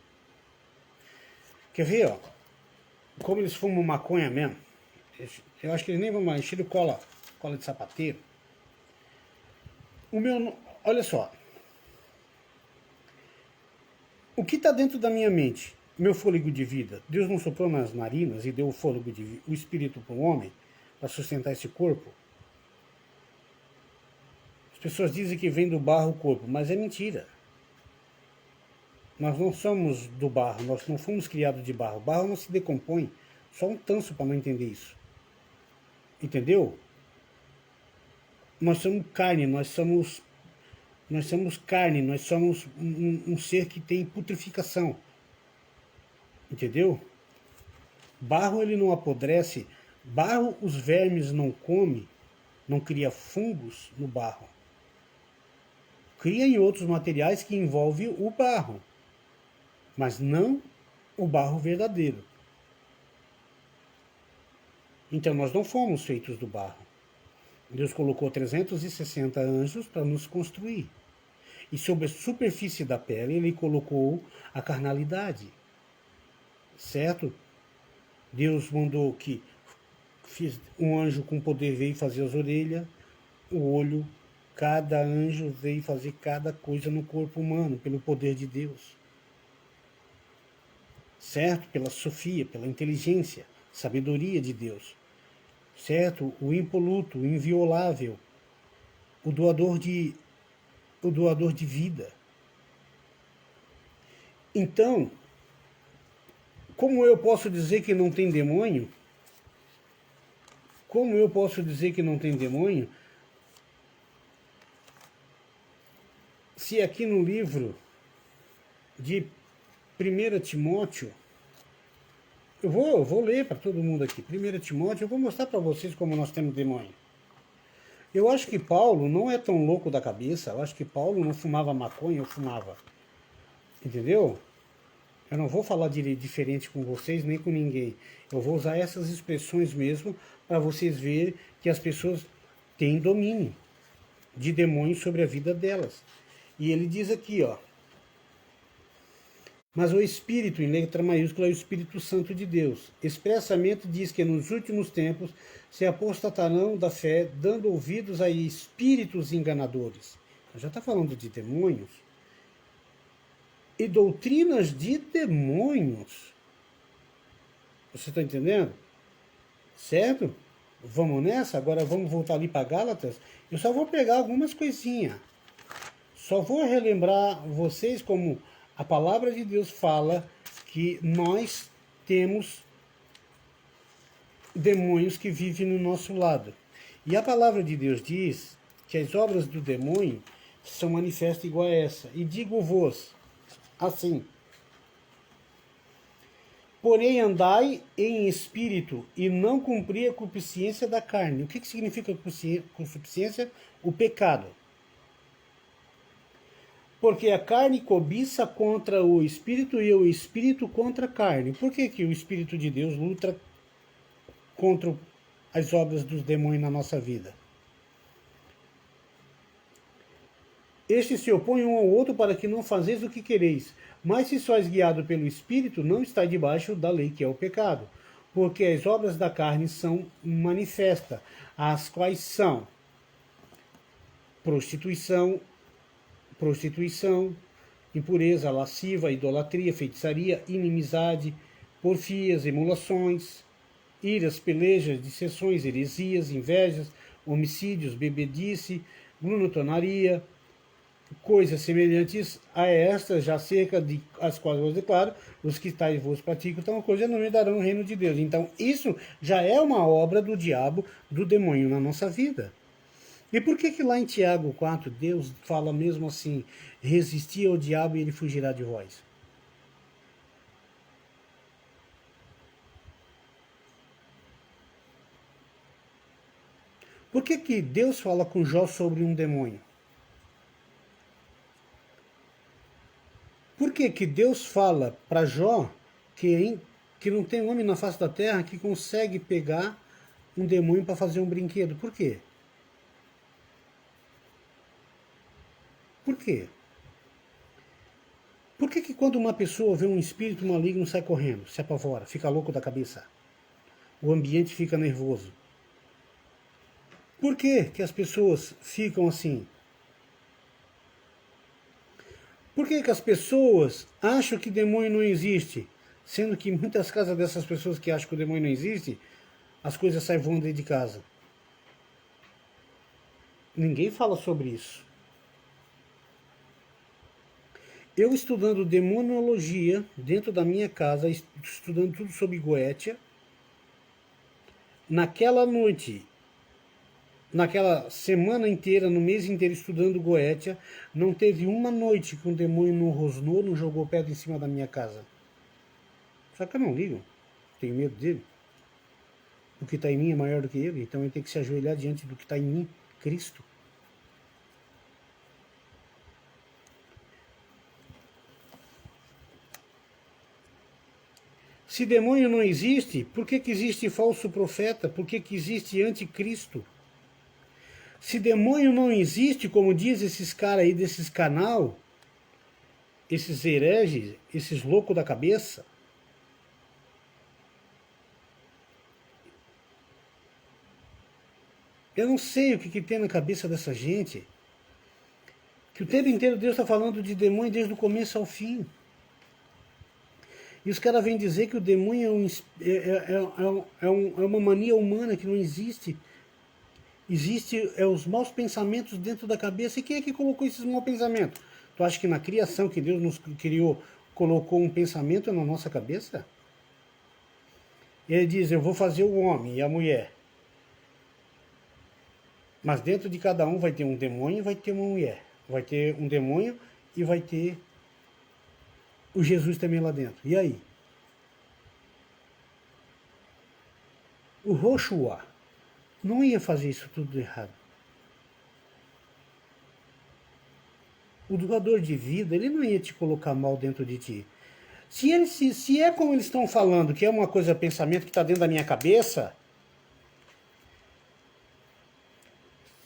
Quer ver, ó? Como eles fumam maconha mesmo, eu acho que eles nem vão mais encher cola de sapateiro. Olha só, o que está dentro da minha mente? Meu fôlego de vida. Deus não soprou nas narinas e deu o fôlego de vida, o espírito para o homem, para sustentar esse corpo? As pessoas dizem que vem do barro o corpo, mas é mentira. Nós não somos do barro, nós não fomos criados de barro. O barro não se decompõe. Só um tanso para não entender isso. Entendeu? Nós somos carne, nós somos carne, nós somos um ser que tem putrificação. Entendeu? Barro ele não apodrece. Barro os vermes não comem, não cria fungos no barro. Cria em outros materiais que envolvem o barro, mas não o barro verdadeiro. Então nós não fomos feitos do barro. Deus colocou 360 anjos para nos construir. E sobre a superfície da pele ele colocou a carnalidade. Certo? Deus mandou que um anjo com poder veio fazer as orelhas, o olho. Cada anjo veio fazer cada coisa no corpo humano, pelo poder de Deus. Certo? Pela sofia, pela inteligência, sabedoria de Deus. Certo? O impoluto, o inviolável, o doador de vida. Então, como eu posso dizer que não tem demônio? Como eu posso dizer que não tem demônio? Se aqui no livro de 1 Timóteo, eu vou ler para todo mundo aqui, 1 Timóteo, eu vou mostrar para vocês como nós temos demônio. Eu acho que Paulo não é tão louco da cabeça, eu acho que Paulo não fumava maconha, eu fumava. Entendeu? Eu não vou falar diferente com vocês, nem com ninguém. Eu vou usar essas expressões mesmo para vocês verem que as pessoas têm domínio de demônios sobre a vida delas. E ele diz aqui, ó. Mas o Espírito, em letra maiúscula, é o Espírito Santo de Deus. Expressamente diz que nos últimos tempos se apostatarão da fé, dando ouvidos a espíritos enganadores. Já está falando de demônios. E doutrinas de demônios. Você está entendendo? Certo? Vamos nessa? Agora vamos voltar ali para Gálatas. Eu só vou pegar algumas coisinhas. Só vou relembrar vocês como a palavra de Deus fala que nós temos demônios que vivem no nosso lado. E a palavra de Deus diz que as obras do demônio são manifestas igual a essa. E digo-vos assim: porém andai em espírito e não cumpri a concupiscência da carne. O que significa concupiscência? O pecado. Porque a carne cobiça contra o espírito e o espírito contra a carne. Por que o Espírito de Deus luta contra as obras dos demônios na nossa vida? Estes se opõem um ao outro para que não fazeis o que quereis. Mas se sois guiado pelo Espírito, não estáis debaixo da lei, que é o pecado. Porque as obras da carne são manifestas, as quais são prostituição, impureza, lasciva, idolatria, feitiçaria, inimizade, porfias, emulações, iras, pelejas, dissensões, heresias, invejas, homicídios, bebedice, glutonaria, coisas semelhantes a estas, já cerca de as quais vos declaro, os que tais vos praticam, então coisa não me darão o reino de Deus. Então isso já é uma obra do diabo, do demônio na nossa vida. E por que lá em Tiago 4, Deus fala mesmo assim, resistir ao diabo e ele fugirá de vós? Por que Deus fala com Jó sobre um demônio? Por que Deus fala para Jó que não tem homem na face da terra que consegue pegar um demônio para fazer um brinquedo? Por quê? Por quê? Por que quando uma pessoa vê um espírito maligno sai correndo, se apavora, fica louco da cabeça? O ambiente fica nervoso. Por que as pessoas ficam assim? Por que as pessoas acham que demônio não existe? Sendo que em muitas casas dessas pessoas que acham que o demônio não existe, as coisas saem voando dentro de casa. Ninguém fala sobre isso. Eu estudando demonologia dentro da minha casa, estudando tudo sobre Goetia, naquela noite, naquela semana inteira, no mês inteiro estudando Goetia, não teve uma noite que um demônio não rosnou, não jogou pedra em cima da minha casa. Só que eu não ligo, tenho medo dele. O que está em mim é maior do que ele, então ele tem que se ajoelhar diante do que está em mim, Cristo. Se demônio não existe, por que existe falso profeta? Por que existe anticristo? Se demônio não existe, como diz esses caras aí desses canal, esses hereges, esses loucos da cabeça, eu não sei o que tem na cabeça dessa gente, que o tempo inteiro Deus está falando de demônio desde o começo ao fim. E os caras vêm dizer que o demônio é uma mania humana que não existe. Existe os maus pensamentos dentro da cabeça. E quem é que colocou esses maus pensamentos? Tu acha que na criação que Deus nos criou, colocou um pensamento na nossa cabeça? Ele diz, eu vou fazer o homem e a mulher. Mas dentro de cada um vai ter um demônio e vai ter uma mulher. Vai ter um demônio e vai ter o Jesus também lá dentro. E aí? O Roshua não ia fazer isso tudo errado. O doador de vida, ele não ia te colocar mal dentro de ti. Se é como eles estão falando, que é uma coisa, pensamento que está dentro da minha cabeça,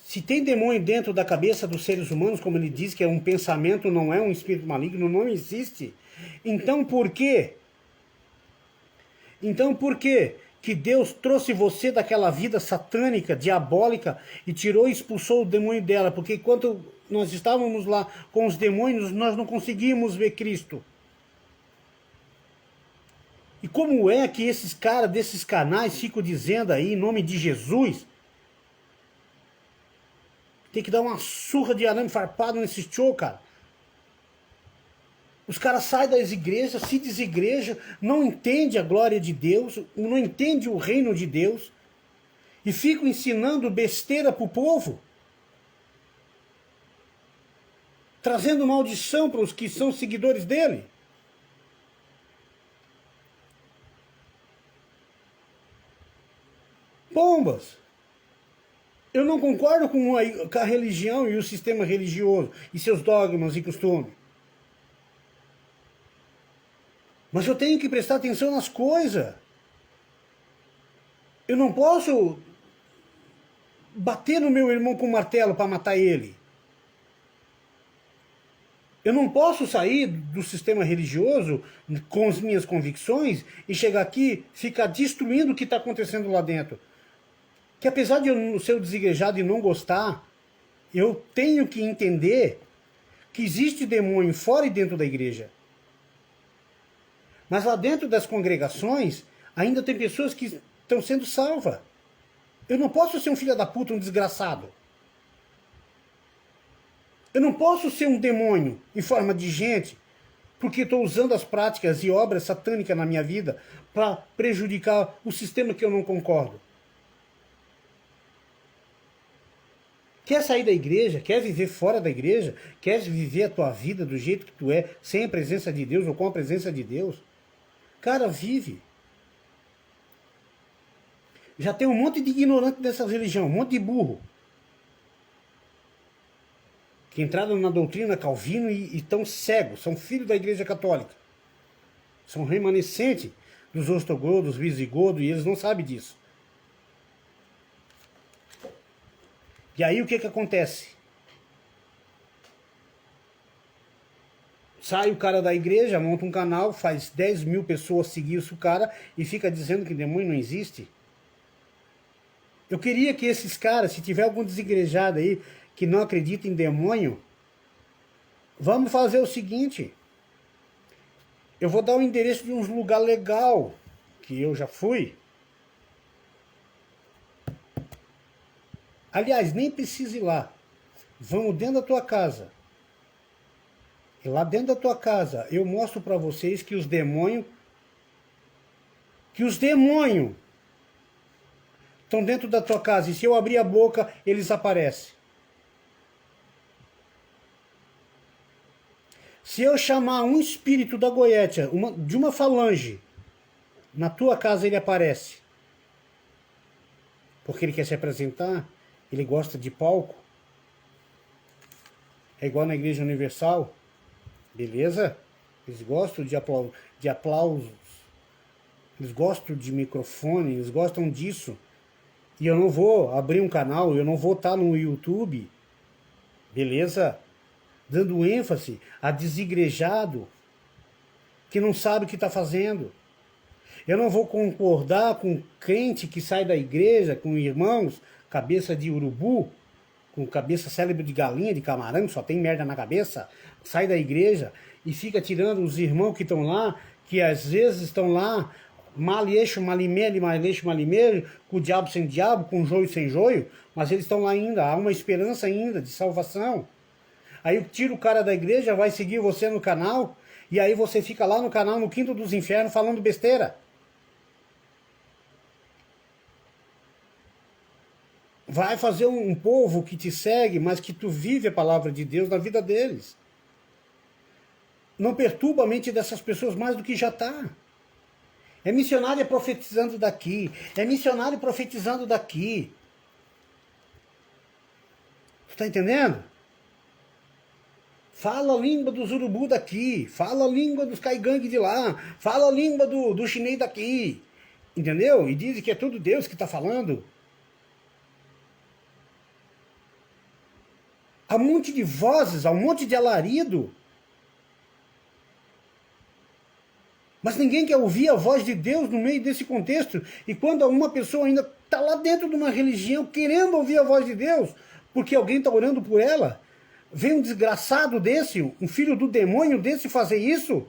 se tem demônio dentro da cabeça dos seres humanos, como ele diz que é um pensamento, não é um espírito maligno, não existe. Então por quê? Então por quê que Deus trouxe você daquela vida satânica, diabólica, e tirou e expulsou o demônio dela? Porque enquanto nós estávamos lá com os demônios, nós não conseguíamos ver Cristo. E como é que esses caras desses canais ficam dizendo aí, em nome de Jesus, tem que dar uma surra de arame farpado nesse show, cara? Os caras saem das igrejas, se desigrejam, não entendem a glória de Deus, não entendem o reino de Deus, e ficam ensinando besteira para o povo, trazendo maldição para os que são seguidores dele. Pombas! Eu não concordo com a religião e o sistema religioso, e seus dogmas e costumes. Mas eu tenho que prestar atenção nas coisas. Eu não posso bater no meu irmão com um martelo para matar ele. Eu não posso sair do sistema religioso com as minhas convicções e chegar aqui e ficar destruindo o que está acontecendo lá dentro. Que apesar de eu ser desigrejado e não gostar, eu tenho que entender que existe demônio fora e dentro da igreja. Mas lá dentro das congregações, ainda tem pessoas que estão sendo salvas. Eu não posso ser um filho da puta, um desgraçado. Eu não posso ser um demônio em forma de gente, porque estou usando as práticas e obras satânicas na minha vida para prejudicar o sistema que eu não concordo. Quer sair da igreja? Quer viver fora da igreja? Quer viver a tua vida do jeito que tu é, sem a presença de Deus ou com a presença de Deus? Cara, vive. Já tem um monte de ignorante dessa religião, um monte de burro. Que entraram na doutrina Calvino e estão cegos, são filhos da igreja católica. São remanescentes dos ostrogodos, dos visigodos, e eles não sabem disso. E aí o que acontece? Sai o cara da igreja, monta um canal, faz 10 mil pessoas seguir o cara e fica dizendo que demônio não existe. Eu queria que esses caras, se tiver algum desigrejado aí que não acredita em demônio, vamos fazer o seguinte. Eu vou dar o endereço de um lugar legal, que eu já fui. Aliás, nem precisa ir lá. Vamos dentro da tua casa. E lá dentro da tua casa, eu mostro para vocês que os demônios estão dentro da tua casa. E se eu abrir a boca, eles aparecem. Se eu chamar um espírito da Goétia, de uma falange, na tua casa ele aparece. Porque ele quer se apresentar, ele gosta de palco. É igual na Igreja Universal. Beleza? Eles gostam de aplausos. Eles gostam de microfone, eles gostam disso. E eu não vou abrir um canal, eu não vou estar no YouTube. Beleza? Dando ênfase a desigrejado que não sabe o que está fazendo. Eu não vou concordar com crente que sai da igreja, com irmãos, cabeça de urubu, com cabeça cérebro de galinha, de camarão, só tem merda na cabeça, sai da igreja e fica tirando os irmãos que estão lá, que às vezes estão lá, maleixo, malimele, maleixo, malimele, com o diabo sem diabo, com joio sem joio, mas eles estão lá ainda, há uma esperança ainda de salvação. Aí tira o cara da igreja, vai seguir você no canal, e aí você fica lá no canal, no quinto dos infernos, falando besteira. Vai fazer um povo que te segue, mas que tu vive a palavra de Deus na vida deles. Não perturba a mente dessas pessoas mais do que já está. É missionário profetizando daqui. É missionário profetizando daqui. Tu tá entendendo? Fala a língua dos urubu daqui. Fala a língua dos caigangue de lá. Fala a língua do chinês daqui. Entendeu? E dizem que é tudo Deus que está falando. Há um monte de vozes, há um monte de alarido. Mas ninguém quer ouvir a voz de Deus no meio desse contexto. E quando uma pessoa ainda está lá dentro de uma religião querendo ouvir a voz de Deus, porque alguém está orando por ela, vem um desgraçado desse, um filho do demônio desse fazer isso.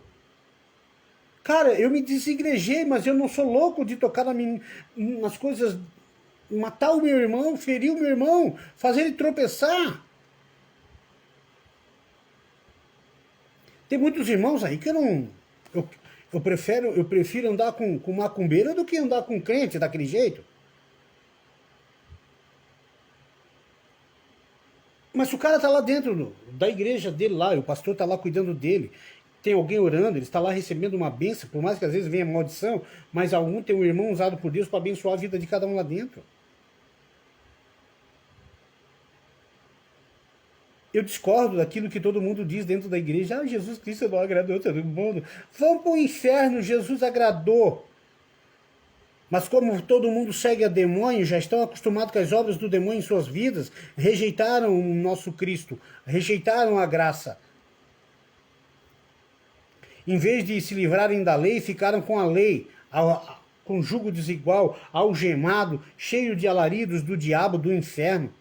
Cara, eu me desigrejei, mas eu não sou louco de tocar nas coisas, matar o meu irmão, ferir o meu irmão, fazer ele tropeçar. Tem muitos irmãos aí que eu não... Eu prefiro andar com macumbeiro do que andar com crente daquele jeito. Mas se o cara está lá dentro da igreja dele lá, e o pastor está lá cuidando dele, tem alguém orando, ele está lá recebendo uma bênção, por mais que às vezes venha maldição, mas algum tem um irmão usado por Deus para abençoar a vida de cada um lá dentro. Eu discordo daquilo que todo mundo diz dentro da igreja. Ah, Jesus Cristo não agradou todo mundo. Vão para o inferno, Jesus agradou. Mas como todo mundo segue a demônio, já estão acostumados com as obras do demônio em suas vidas, rejeitaram o nosso Cristo, rejeitaram a graça. Em vez de se livrarem da lei, ficaram com a lei, com jugo desigual, algemado, cheio de alaridos do diabo, do inferno.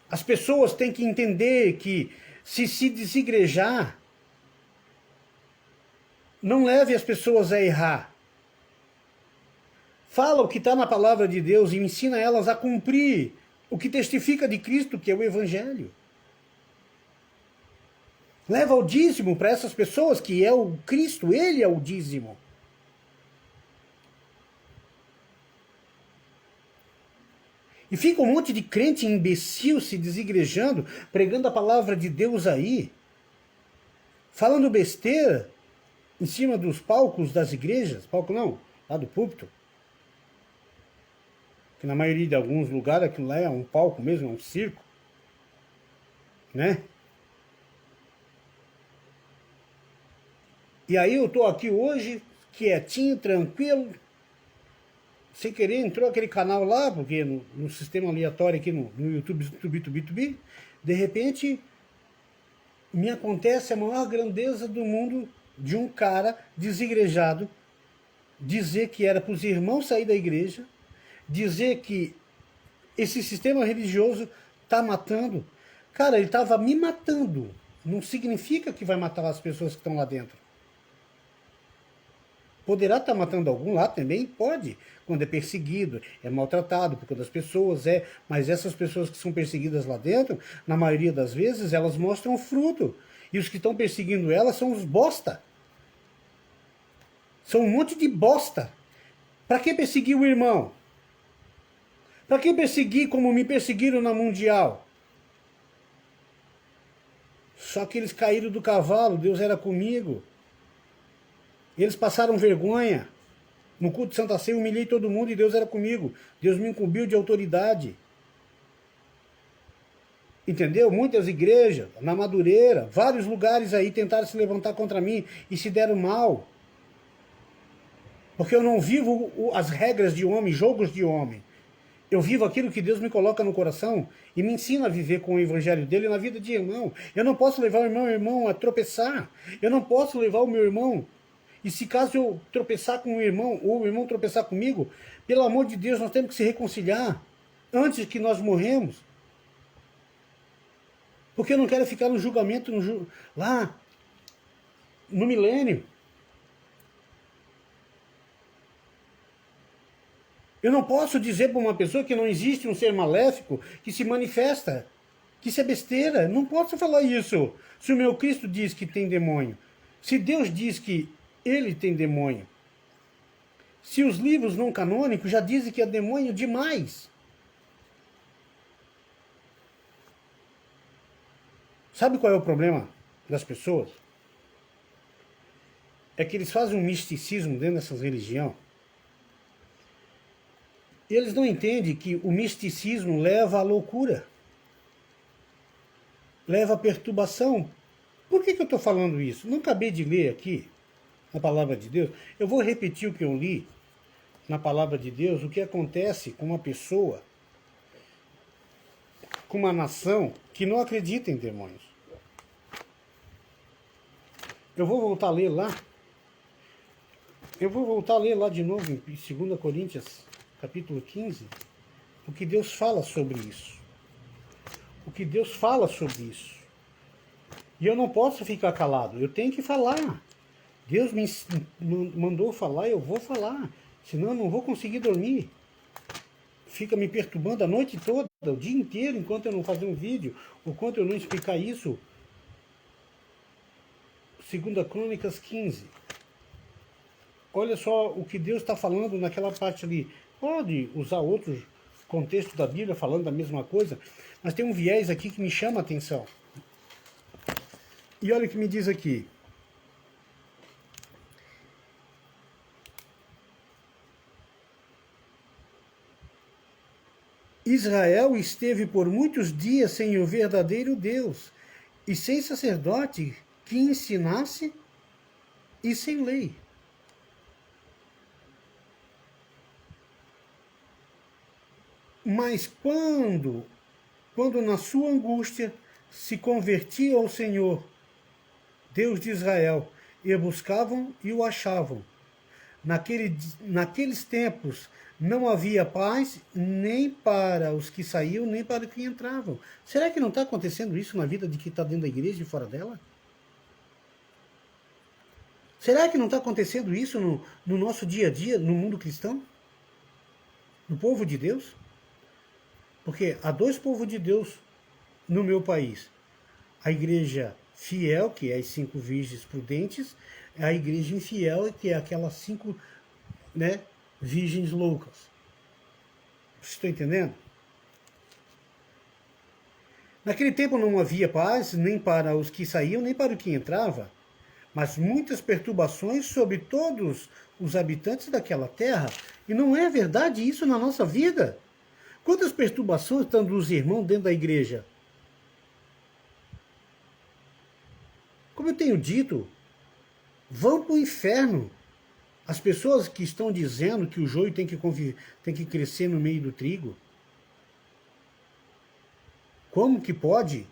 As pessoas têm que entender que se desigrejar, não leve as pessoas a errar. Fala o que está na palavra de Deus e ensina elas a cumprir o que testifica de Cristo, que é o Evangelho. Leva o dízimo para essas pessoas, que é o Cristo, ele é o dízimo. E fica um monte de crente imbecil se desigrejando, pregando a palavra de Deus aí, falando besteira em cima dos palcos das igrejas, palco não, lá do púlpito. Que na maioria de alguns lugares aquilo lá é um palco mesmo, é um circo, né? E aí eu tô aqui hoje, quietinho, tranquilo, sem querer, entrou aquele canal lá, porque no sistema aleatório aqui no YouTube, tubi, de repente me acontece a maior grandeza do mundo de um cara desigrejado dizer que era para os irmãos sair da igreja, dizer que esse sistema religioso está matando. Cara, ele estava me matando. Não significa que vai matar as pessoas que estão lá dentro. Poderá estar matando algum lá também? Pode, quando é perseguido, é maltratado por outras pessoas, mas essas pessoas que são perseguidas lá dentro, na maioria das vezes, elas mostram fruto. E os que estão perseguindo elas são os bosta. São um monte de bosta. Para que perseguir o irmão? Para que perseguir como me perseguiram na Mundial? Só que eles caíram do cavalo, Deus era comigo. Eles passaram vergonha. No culto de Santa Ceia eu humilhei todo mundo e Deus era comigo. Deus me incumbiu de autoridade. Entendeu? Muitas igrejas, na Madureira, vários lugares aí tentaram se levantar contra mim e se deram mal. Porque eu não vivo as regras de homem, jogos de homem. Eu vivo aquilo que Deus me coloca no coração e me ensina a viver com o evangelho dele na vida de irmão. Eu não posso levar o meu irmão a tropeçar. Eu não posso levar o meu irmão. E se caso eu tropeçar com o irmão, ou o irmão tropeçar comigo, pelo amor de Deus, nós temos que se reconciliar antes que nós morremos. Porque eu não quero ficar no julgamento lá no milênio. Eu não posso dizer para uma pessoa que não existe um ser maléfico que se manifesta, que isso é besteira. Não posso falar isso. Se o meu Cristo diz que tem demônio, se Deus diz que ele tem demônio, se os livros não canônicos já dizem que é demônio demais. Sabe qual é o problema das pessoas? É que eles fazem um misticismo dentro dessas religiões. E eles não entendem que o misticismo leva à loucura. Leva à perturbação. Por que eu estou falando isso? Não acabei de ler aqui na palavra de Deus. Eu vou repetir o que eu li na palavra de Deus, o que acontece com uma pessoa, com uma nação que não acredita em demônios. Eu vou voltar a ler lá. Eu vou voltar a ler lá de novo em 2 Coríntios, capítulo 15, o que Deus fala sobre isso. O que Deus fala sobre isso. E eu não posso ficar calado, eu tenho que falar. Deus me mandou falar, eu vou falar. Senão eu não vou conseguir dormir. Fica me perturbando a noite toda, o dia inteiro, enquanto eu não fazer um vídeo, ou enquanto eu não explicar isso. 2 Crônicas 15. Olha só o que Deus está falando naquela parte ali. Pode usar outros contextos da Bíblia falando da mesma coisa, mas tem um viés aqui que me chama a atenção. E olha o que me diz aqui. Israel esteve por muitos dias sem o verdadeiro Deus e sem sacerdote que ensinasse e sem lei. Mas quando na sua angústia se convertia ao Senhor, Deus de Israel, e o buscavam e o achavam. Naqueles tempos não havia paz nem para os que saíam, nem para os que entravam. Será que não está acontecendo isso na vida de quem está dentro da igreja e fora dela? Será que não está acontecendo isso no nosso dia a dia, no mundo cristão? No povo de Deus? Porque há dois povos de Deus no meu país. A igreja fiel, que é as 5 virgens prudentes, é a igreja infiel, que é aquelas 5, né, virgens loucas. Vocês estão entendendo? Naquele tempo não havia paz, nem para os que saíam, nem para o que entrava, mas muitas perturbações sobre todos os habitantes daquela terra. E não é verdade isso na nossa vida? Quantas perturbações estão dos irmãos dentro da igreja? Como eu tenho dito, vão para o inferno. As pessoas que estão dizendo que o joio tem que crescer no meio do trigo. Como que pode?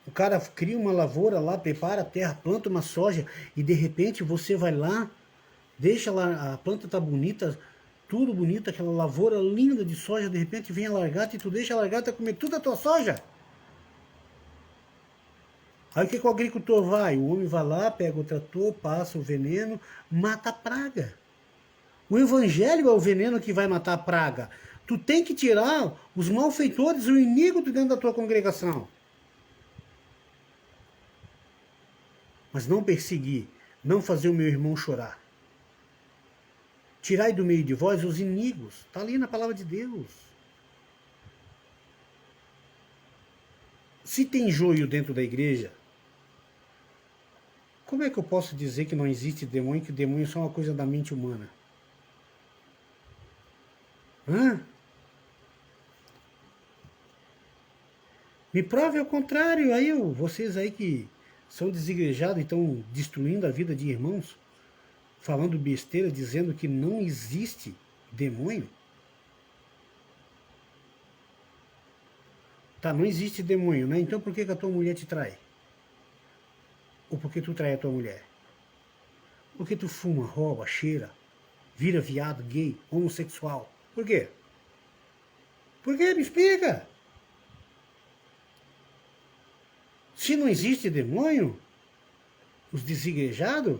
O cara cria uma lavoura lá, prepara a terra, planta uma soja e de repente você vai lá, deixa lá, a planta tá bonita, tudo bonito, aquela lavoura linda de soja, de repente vem a lagarta e tu deixa a lagarta comer toda a tua soja. Aí o que o agricultor vai? O homem vai lá, pega o trator, passa o veneno, mata a praga. O evangelho é o veneno que vai matar a praga. Tu tem que tirar os malfeitores, o inimigo de dentro da tua congregação. Mas não perseguir, não fazer o meu irmão chorar. Tirai do meio de vós os inimigos. Está ali na palavra de Deus. Se tem joio dentro da igreja, como é que eu posso dizer que não existe demônio, que demônio é só uma coisa da mente humana? Hã? Me prove ao contrário, aí vocês aí que são desigrejados e estão destruindo a vida de irmãos, falando besteira, dizendo que não existe demônio. Tá, não existe demônio, né? Então por que a tua mulher te trai? Ou por que tu trai a tua mulher? Por que tu fuma, rouba, cheira, vira viado, gay, homossexual? Por quê? Por quê? Me explica. Se não existe demônio, os desigrejados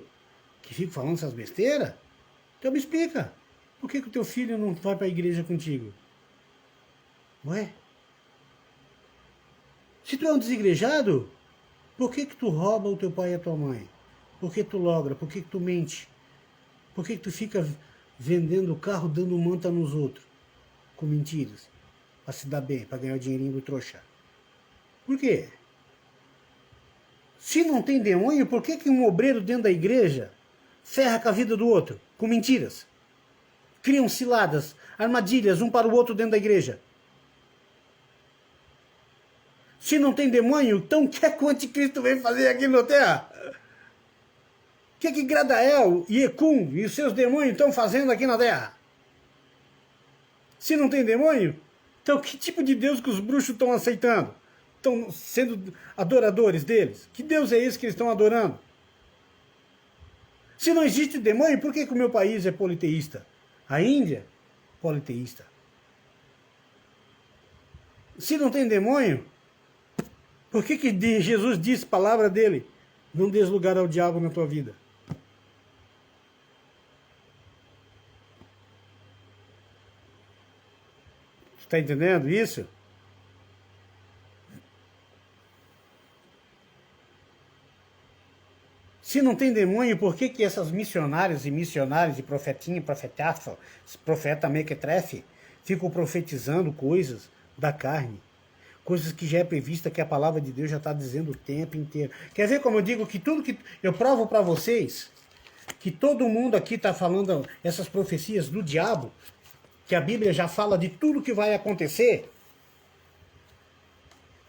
que ficam falando essas besteiras, então me explica. Por que o teu filho não vai para a igreja contigo? Ué? Se tu é um desigrejado, por que tu rouba o teu pai e a tua mãe? Por que tu logra? Por que tu mente? Por que tu fica vendendo o carro, dando manta nos outros? Com mentiras. Para se dar bem, para ganhar o dinheirinho do trouxa. Por quê? Se não tem demônio, por que um obreiro dentro da igreja ferra com a vida do outro? Com mentiras. Criam ciladas, armadilhas um para o outro dentro da igreja. Se não tem demônio, então o que é que o anticristo vem fazer aqui na terra? O que Gradael e Ecum e os seus demônios estão fazendo aqui na terra? Se não tem demônio, então que tipo de Deus que os bruxos estão aceitando? Estão sendo adoradores deles? Que Deus é esse que eles estão adorando? Se não existe demônio, por que o meu país é politeísta? A Índia, politeísta. Se não tem demônio, por que Jesus disse, palavra dele, não dês lugar ao diabo na tua vida? Está entendendo isso? Se não tem demônio, por que essas missionárias e missionários, e profetinha e profetaça, profeta mequetrefe, ficam profetizando coisas da carne? Coisas que já é prevista, que a palavra de Deus já está dizendo o tempo inteiro. Quer ver como eu digo que tudo que eu provo para vocês, que todo mundo aqui está falando essas profecias do diabo, que a Bíblia já fala de tudo que vai acontecer?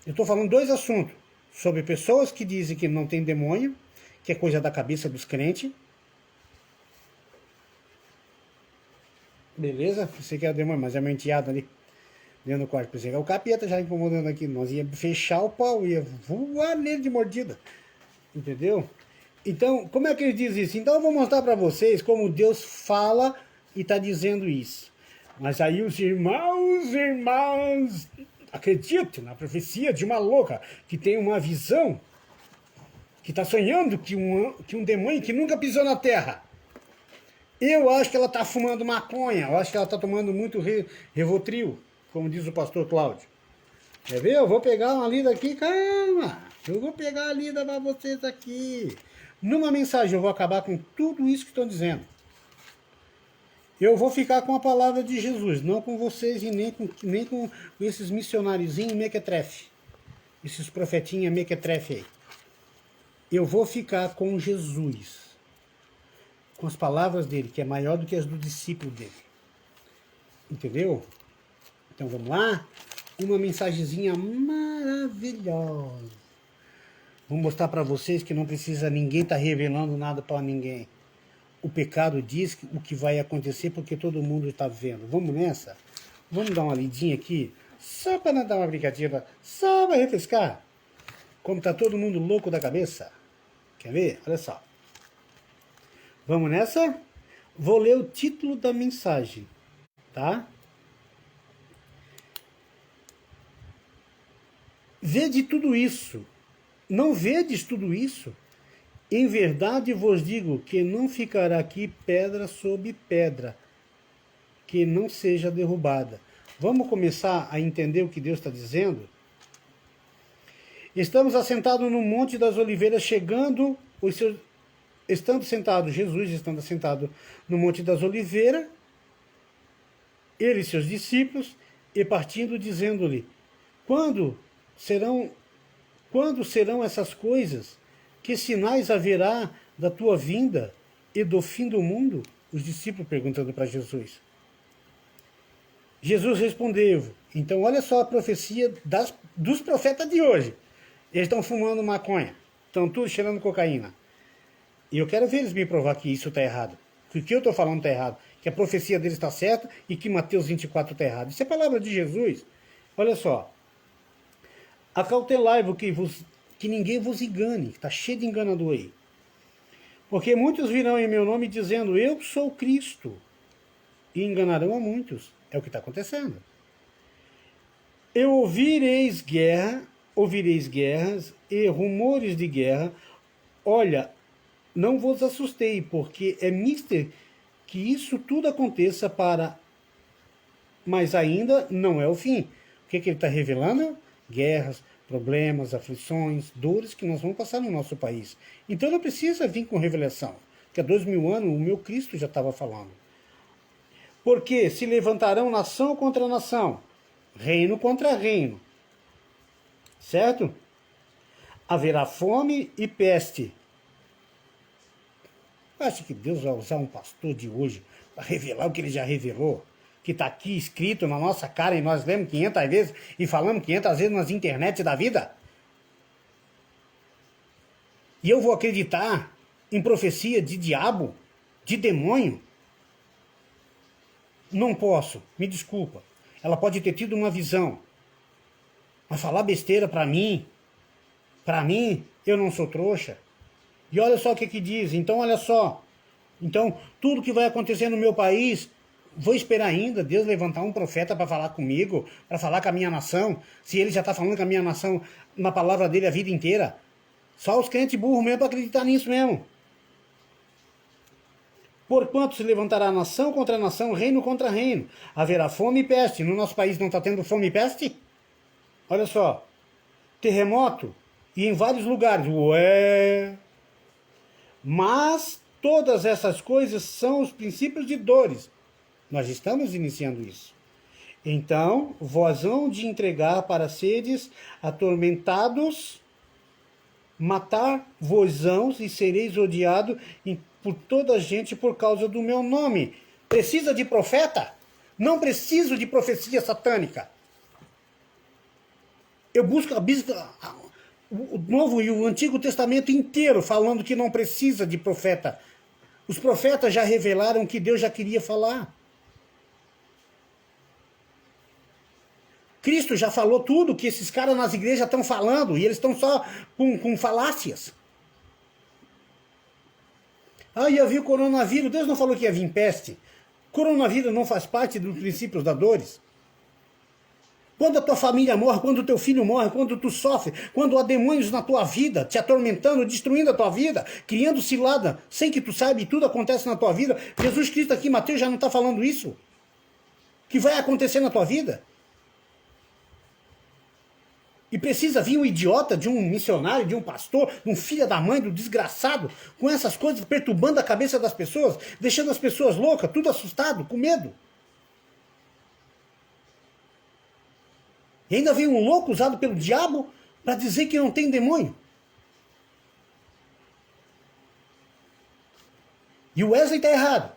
Eu estou falando 2 assuntos. Sobre pessoas que dizem que não tem demônio, que é coisa da cabeça dos crentes. Beleza? Pensei que era demônio, mas é meu enteado ali dentro do quarto. Pensei que é o capeta já incomodando aqui. Nós ia fechar o pau, ia voar nele de mordida. Entendeu? Então, como é que ele diz isso? Então eu vou mostrar para vocês como Deus fala e está dizendo isso. Mas aí os irmãos, acreditam na profecia de uma louca que tem uma visão, que está sonhando que um demônio que nunca pisou na terra. Eu acho que ela está fumando maconha, eu acho que ela está tomando muito Rivotril, como diz o pastor Cláudio. Quer ver? Eu vou pegar uma lida aqui, calma. Eu vou pegar a lida para vocês aqui. Numa mensagem eu vou acabar com tudo isso que estão dizendo. Eu vou ficar com a palavra de Jesus, não com vocês e nem com esses missionáriozinhos mequetrefe. Esses profetinhas mequetrefe aí. Eu vou ficar com Jesus. Com as palavras dele, que é maior do que as do discípulo dele. Entendeu? Então vamos lá. Uma mensagenzinha maravilhosa. Vou mostrar para vocês que não precisa ninguém estar revelando nada para ninguém. O pecado diz o que vai acontecer porque todo mundo está vendo. Vamos nessa? Vamos dar uma lidinha aqui, só para não dar uma brincadeira, só para refrescar. Como está todo mundo louco da cabeça. Quer ver? Olha só. Vamos nessa? Vou ler o título da mensagem, tá? Vede tudo isso. Não vedes tudo isso? Em verdade vos digo que não ficará aqui pedra sobre pedra, que não seja derrubada. Vamos começar a entender o que Deus está dizendo? Estamos assentados no Monte das Oliveiras, estando sentado, Jesus estando sentado no Monte das Oliveiras, ele e seus discípulos, e partindo, dizendo-lhe, quando serão essas coisas? Que sinais haverá da tua vinda e do fim do mundo? Os discípulos perguntando para Jesus. Jesus respondeu. Então olha só a profecia dos profetas de hoje. Eles estão fumando maconha. Estão tudo cheirando cocaína. E eu quero ver eles me provar que isso está errado. Que o que eu estou falando está errado. Que a profecia deles está certa e que Mateus 24 está errado. Isso é palavra de Jesus. Olha só. Acautelai-vos que ninguém vos engane. Está cheio de enganador aí. Porque muitos virão em meu nome dizendo, eu sou Cristo. E enganarão a muitos. É o que está acontecendo. Ouvireis guerras e rumores de guerra. Olha, não vos assustei, porque é mister que isso tudo aconteça mas ainda não é o fim. O que ele está revelando? Guerras, problemas, aflições, dores que nós vamos passar no nosso país. Então não precisa vir com revelação, porque há 2000 anos o meu Cristo já estava falando. Porque se levantarão nação contra nação, reino contra reino, certo? Haverá fome e peste. Eu acho que Deus vai usar um pastor de hoje para revelar o que ele já revelou, que está aqui escrito na nossa cara e nós lemos 500 vezes e falamos 500 vezes nas internet da vida? E eu vou acreditar em profecia de diabo, de demônio? Não posso, me desculpa. Ela pode ter tido uma visão, mas falar besteira para mim, eu não sou trouxa. E olha só o que diz, então olha só. Então, tudo que vai acontecer no meu país, vou esperar ainda Deus levantar um profeta para falar comigo, para falar com a minha nação, se ele já está falando com a minha nação na palavra dele a vida inteira. Só os crentes burros mesmo para acreditar nisso mesmo. Porquanto se levantará nação contra nação, reino contra reino. Haverá fome e peste. No nosso país não está tendo fome e peste? Olha só. Terremoto. E em vários lugares. Ué. Mas todas essas coisas são os princípios de dores. Nós estamos iniciando isso. Então, vós hão de entregar para seres atormentados, matar-vos-ão e sereis odiados por toda a gente por causa do meu nome. Precisa de profeta? Não preciso de profecia satânica. Eu busco o Novo e o Antigo Testamento inteiro falando que não precisa de profeta. Os profetas já revelaram que Deus já queria falar. Cristo já falou tudo que esses caras nas igrejas estão falando e eles estão só com falácias. Ah, ia vir o coronavírus. Deus não falou que ia vir peste. Coronavírus não faz parte dos princípios da dores. Quando a tua família morre, quando o teu filho morre, quando tu sofre, quando há demônios na tua vida, te atormentando, destruindo a tua vida, criando cilada, sem que tu saiba e tudo acontece na tua vida. Jesus Cristo aqui, Mateus já não está falando isso? Que vai acontecer na tua vida? E precisa vir um idiota de um missionário, de um pastor, de um filho da mãe, do desgraçado, com essas coisas perturbando a cabeça das pessoas, deixando as pessoas loucas, tudo assustado, com medo. E ainda vem um louco usado pelo diabo para dizer que não tem demônio. E o Wesley está errado.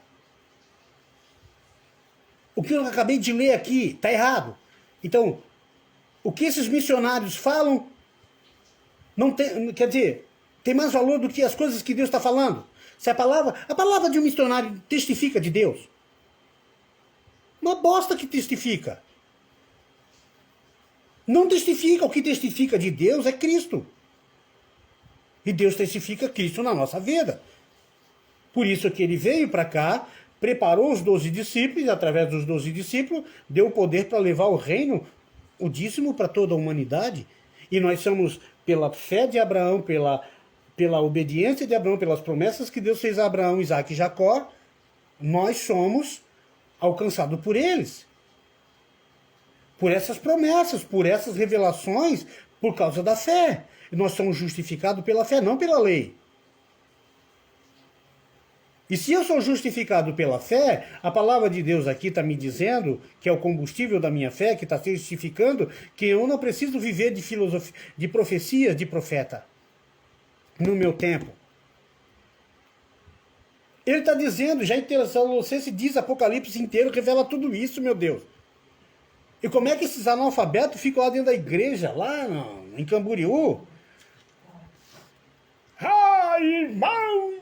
O que eu acabei de ler aqui está errado. Então, o que esses missionários falam não tem, quer dizer, tem mais valor do que as coisas que Deus está falando. Se a palavra de um missionário testifica de Deus. Uma bosta que testifica. Não testifica, o que testifica de Deus é Cristo. E Deus testifica Cristo na nossa vida. Por isso que ele veio para cá, preparou os 12 discípulos, e através dos 12 discípulos, deu o poder para levar o reino, o dízimo, para toda a humanidade. E nós somos, pela fé de Abraão, pela obediência de Abraão, pelas promessas que Deus fez a Abraão, Isaac e Jacó, nós somos alcançados por eles. Por essas promessas, por essas revelações, por causa da fé. E nós somos justificados pela fé, não pela lei. E se eu sou justificado pela fé, a palavra de Deus aqui está me dizendo, que é o combustível da minha fé, que está testificando, que eu não preciso viver de filosofia, de profecias de profeta no meu tempo. Ele está dizendo, já em Tessalonicenses diz, Apocalipse inteiro revela tudo isso, meu Deus. E como é que esses analfabetos ficam lá dentro da igreja, lá em Camboriú? Ai, irmão,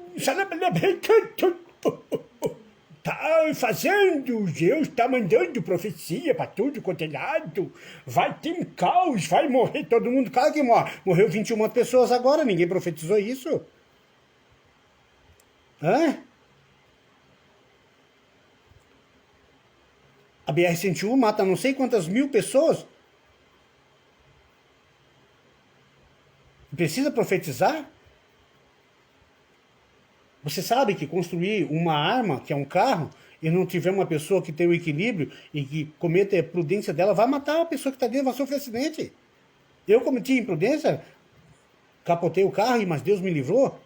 tá fazendo, Deus tá mandando profecia para tudo quanto é lado. Vai ter um caos, vai morrer todo mundo. Claro que morre. Morreu 21 pessoas agora, ninguém profetizou isso. Hã? A BR-101 mata não sei quantas mil pessoas. Precisa profetizar? Você sabe que construir uma arma, que é um carro, e não tiver uma pessoa que tenha o equilíbrio e que cometa a prudência dela, vai matar a pessoa que está dentro, vai sofrer acidente. Eu cometi imprudência, capotei o carro, mas Deus me livrou.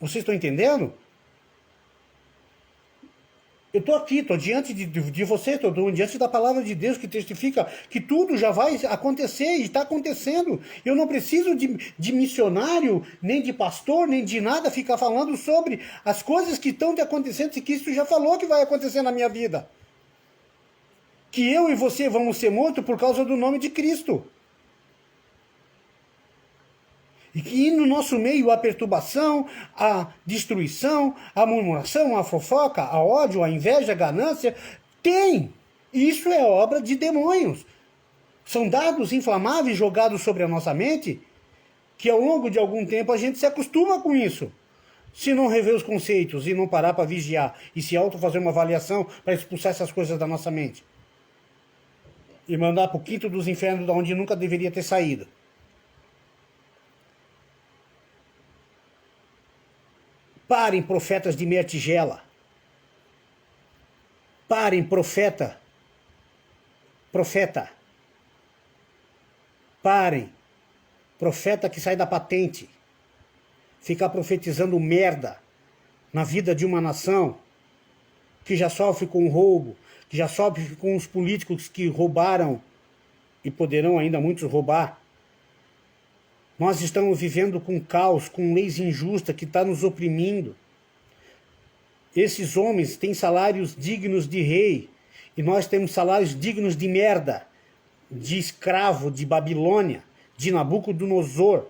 Vocês estão entendendo? Eu estou aqui, estou diante de vocês, estou diante da palavra de Deus que testifica que tudo já vai acontecer e está acontecendo. Eu não preciso de missionário, nem de pastor, nem de nada ficar falando sobre as coisas que estão acontecendo, que Cristo já falou que vai acontecer na minha vida. Que eu e você vamos ser mortos por causa do nome de Cristo. E que no nosso meio há perturbação, a destruição, a murmuração, a fofoca, a ódio, a inveja, a ganância. Tem! Isso é obra de demônios. São dados inflamáveis jogados sobre a nossa mente, que ao longo de algum tempo a gente se acostuma com isso. Se não rever os conceitos e não parar para vigiar e se fazer uma avaliação para expulsar essas coisas da nossa mente. E mandar para o quinto dos infernos de onde nunca deveria ter saído. Parem, profetas de meia tigela. Parem, profeta. Profeta. Parem. Profeta que sai da patente. Ficar profetizando merda na vida de uma nação que já sofre com roubo, que já sofre com os políticos que roubaram e poderão ainda muitos roubar. Nós estamos vivendo com caos, com leis injustas que está nos oprimindo. Esses homens têm salários dignos de rei e nós temos salários dignos de merda, de escravo, de Babilônia, de Nabucodonosor.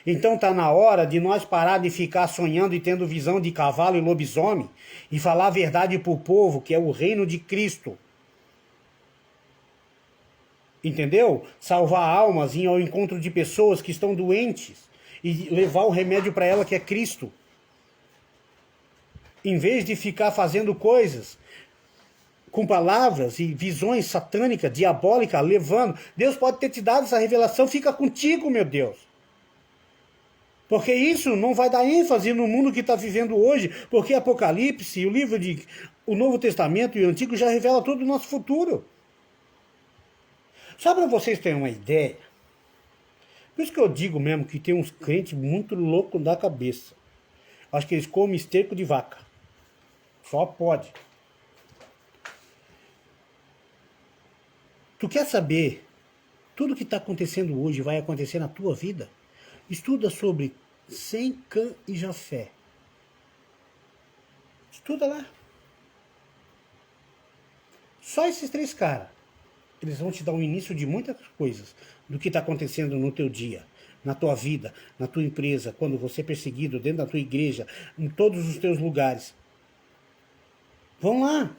Então está na hora de nós parar de ficar sonhando e tendo visão de cavalo e lobisomem e falar a verdade para o povo, que é o reino de Cristo. Entendeu? Salvar almas, ir ao encontro de pessoas que estão doentes e levar o remédio para ela, que é Cristo. Em vez de ficar fazendo coisas com palavras e visões satânicas, diabólicas, levando. Deus pode ter te dado essa revelação, fica contigo, meu Deus. Porque isso não vai dar ênfase no mundo que está vivendo hoje, porque Apocalipse, o Novo Testamento e o Antigo já revela todo o nosso futuro. Só para vocês terem uma ideia, por isso que eu digo mesmo que tem uns crentes muito loucos da cabeça. Acho que eles comem esterco de vaca. Só pode. Tu quer saber tudo que está acontecendo hoje vai acontecer na tua vida? Estuda sobre Sem, Cã e Jafé. Estuda lá. Só esses três caras. Eles vão te dar um início de muitas coisas do que está acontecendo no teu dia, na tua vida, na tua empresa, quando você é perseguido, dentro da tua igreja, em todos os teus lugares. Vão lá.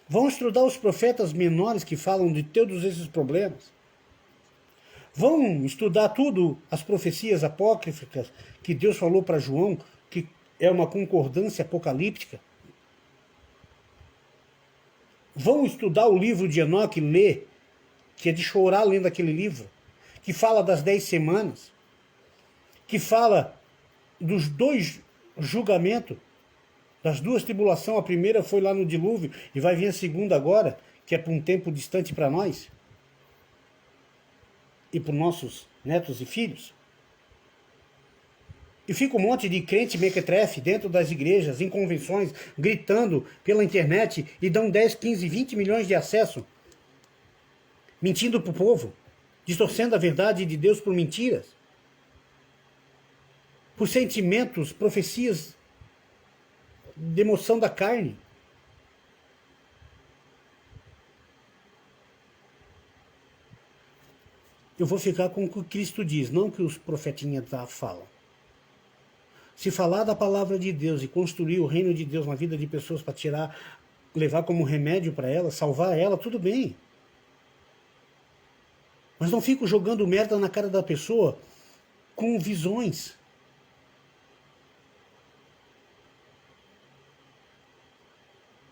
Vão estudar os profetas menores que falam de todos esses problemas. Vão estudar tudo, as profecias apócrifas que Deus falou para João, que é uma concordância apocalíptica. Vão estudar o livro de Enoque, ler, que é de chorar lendo aquele livro, que fala das 10 semanas, que fala dos 2 julgamentos, das 2 tribulações. A primeira foi lá no dilúvio e vai vir a segunda agora, que é para um tempo distante para nós e para os nossos netos e filhos. E fica um monte de crente mequetrefe dentro das igrejas, em convenções, gritando pela internet e dão 10, 15, 20 milhões de acesso, mentindo para o povo, distorcendo a verdade de Deus por mentiras, por sentimentos, profecias de emoção da carne. Eu vou ficar com o que Cristo diz, não o que os profetinhas falam. Se falar da palavra de Deus e construir o reino de Deus na vida de pessoas para tirar, levar como remédio para ela, salvar ela, tudo bem. Mas não fico jogando merda na cara da pessoa com visões.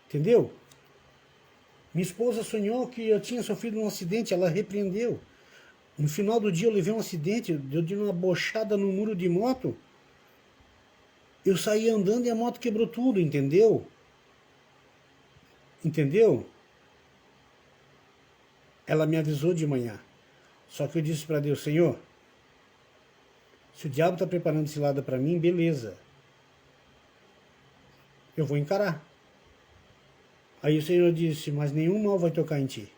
Entendeu? Minha esposa sonhou que eu tinha sofrido um acidente, ela repreendeu. No final do dia eu levei um acidente, eu dei uma bochada no muro de moto. Eu saí andando e a moto quebrou tudo, entendeu? Entendeu? Ela me avisou de manhã. Só que eu disse para Deus, Senhor, se o diabo está preparando cilada para mim, beleza. Eu vou encarar. Aí o Senhor disse, mas nenhum mal vai tocar em ti.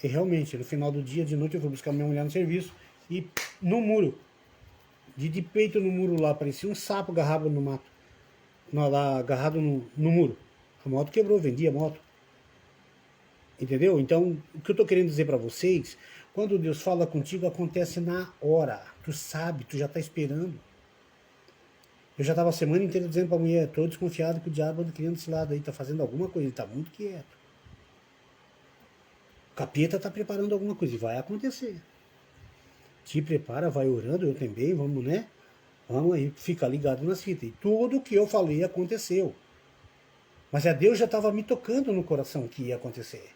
E realmente, no final do dia, de noite, eu fui buscar minha mulher no serviço e no muro, de peito no muro lá, parecia um sapo agarrado no mato, lá, agarrado no muro. A moto quebrou, vendi a moto. Entendeu? Então, o que eu estou querendo dizer para vocês, quando Deus fala contigo, acontece na hora. Tu sabe, tu já está esperando. Eu já estava a semana inteira dizendo para a mulher, estou desconfiado que o diabo anda criando esse lado aí, está fazendo alguma coisa, ele está muito quieto. O capeta está preparando alguma coisa e vai acontecer. Te prepara, vai orando, eu também, vamos, né? Vamos aí, fica ligado nas fitas. E tudo que eu falei aconteceu. Mas a Deus já estava me tocando no coração que ia acontecer.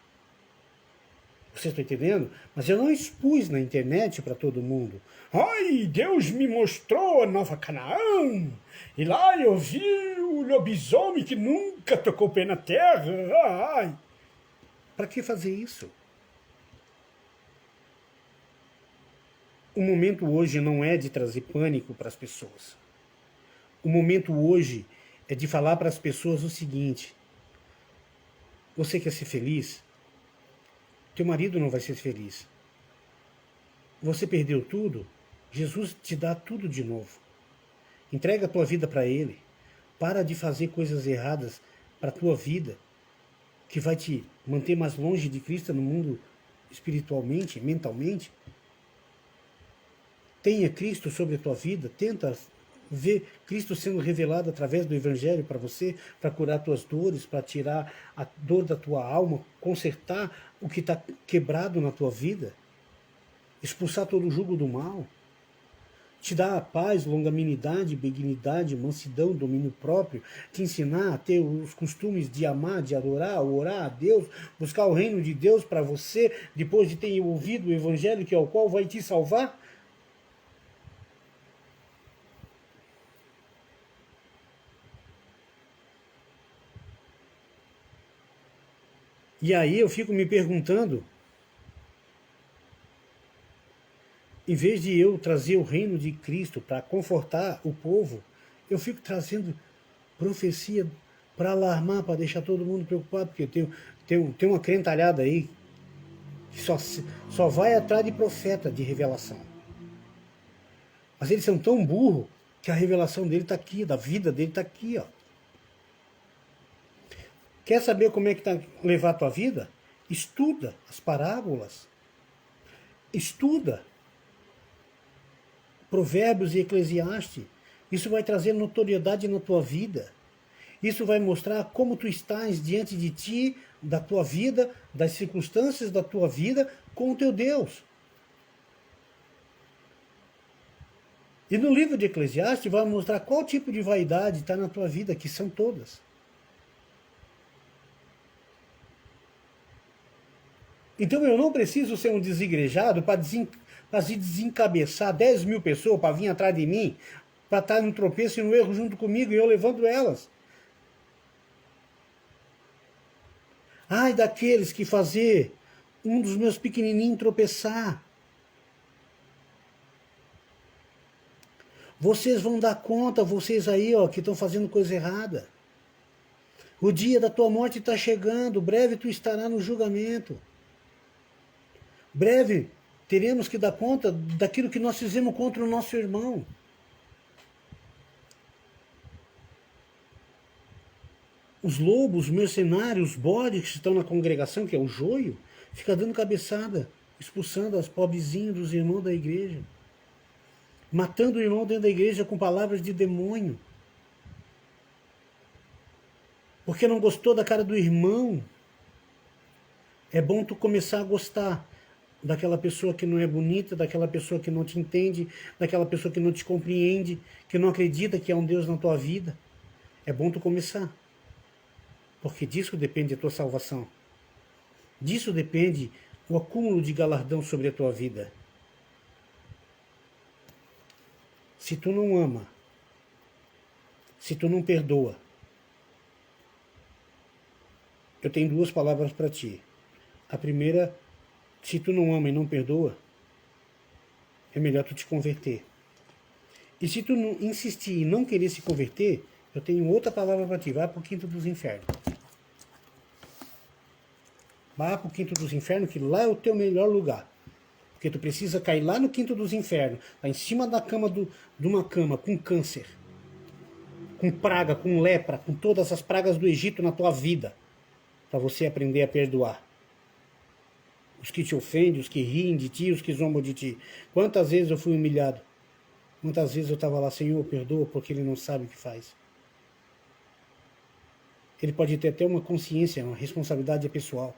Vocês estão entendendo? Mas eu não expus na internet para todo mundo. Ai, Deus me mostrou a Nova Canaã. E lá eu vi o lobisomem que nunca tocou o pé na terra. Ai. Para que fazer isso? O momento hoje não é de trazer pânico para as pessoas. O momento hoje é de falar para as pessoas o seguinte. Você quer ser feliz? Teu marido não vai ser feliz. Você perdeu tudo? Jesus te dá tudo de novo. Entrega a tua vida para Ele. Para de fazer coisas erradas para a tua vida, que vai te manter mais longe de Cristo no mundo espiritualmente, mentalmente. Tenha Cristo sobre a tua vida. Tenta ver Cristo sendo revelado através do Evangelho para você, para curar tuas dores, para tirar a dor da tua alma, consertar o que está quebrado na tua vida, expulsar todo o jugo do mal, te dar a paz, longanimidade, benignidade, mansidão, domínio próprio, te ensinar a ter os costumes de amar, de adorar, orar a Deus, buscar o reino de Deus para você, depois de ter ouvido o Evangelho, que é o qual vai te salvar. E aí eu fico me perguntando, Em vez de eu trazer o reino de Cristo para confortar o povo, eu fico trazendo profecia para alarmar, para deixar todo mundo preocupado, porque tem uma crentalhada aí que só vai atrás de profeta de revelação. Mas eles são tão burros que a revelação dele está aqui, da vida dele está aqui, ó. Quer saber como é que tá levar a tua vida? Estuda as parábolas. Estuda Provérbios e Eclesiastes. Isso vai trazer notoriedade na tua vida. Isso vai mostrar como tu estás diante de ti, da tua vida, das circunstâncias da tua vida com o teu Deus. E no livro de Eclesiastes vai mostrar qual tipo de vaidade está na tua vida, que são todas. Então eu não preciso ser um desigrejado para desencabeçar 10 mil pessoas para vir atrás de mim, para estar no tropeço e no erro junto comigo e eu levando elas. Ai daqueles que fazer um dos meus pequenininhos tropeçar. Vocês vão dar conta, vocês aí, ó, que estão fazendo coisa errada. O dia da tua morte está chegando, breve tu estará no julgamento. Breve teremos que dar conta daquilo que nós fizemos contra o nosso irmão. Os lobos, os mercenários, os bodes que estão na congregação, que é o joio, fica dando cabeçada, expulsando os pobrezinhos dos irmãos da igreja. Matando o irmão dentro da igreja com palavras de demônio. Porque não gostou da cara do irmão. É bom tu começar a gostar daquela pessoa que não é bonita, daquela pessoa que não te entende, daquela pessoa que não te compreende, que não acredita que há um Deus na tua vida. É bom tu começar. Porque disso depende a tua salvação. Disso depende o acúmulo de galardão sobre a tua vida. Se tu não ama, se tu não perdoa, eu tenho duas palavras para ti. A primeira, se tu não ama e não perdoa, é melhor tu te converter. E se tu não insistir em não querer se converter, eu tenho outra palavra para ti. Vai para o quinto dos infernos. Vai para o quinto dos infernos, que lá é o teu melhor lugar. Porque tu precisa cair lá no quinto dos infernos, lá em cima da cama de uma cama, com câncer, com praga, com lepra, com todas as pragas do Egito na tua vida, para você aprender a perdoar. Os que te ofendem, os que riem de ti, os que zombam de ti. Quantas vezes eu fui humilhado? Quantas vezes eu estava lá, Senhor, perdoa, porque ele não sabe o que faz. Ele pode ter até uma consciência, uma responsabilidade pessoal.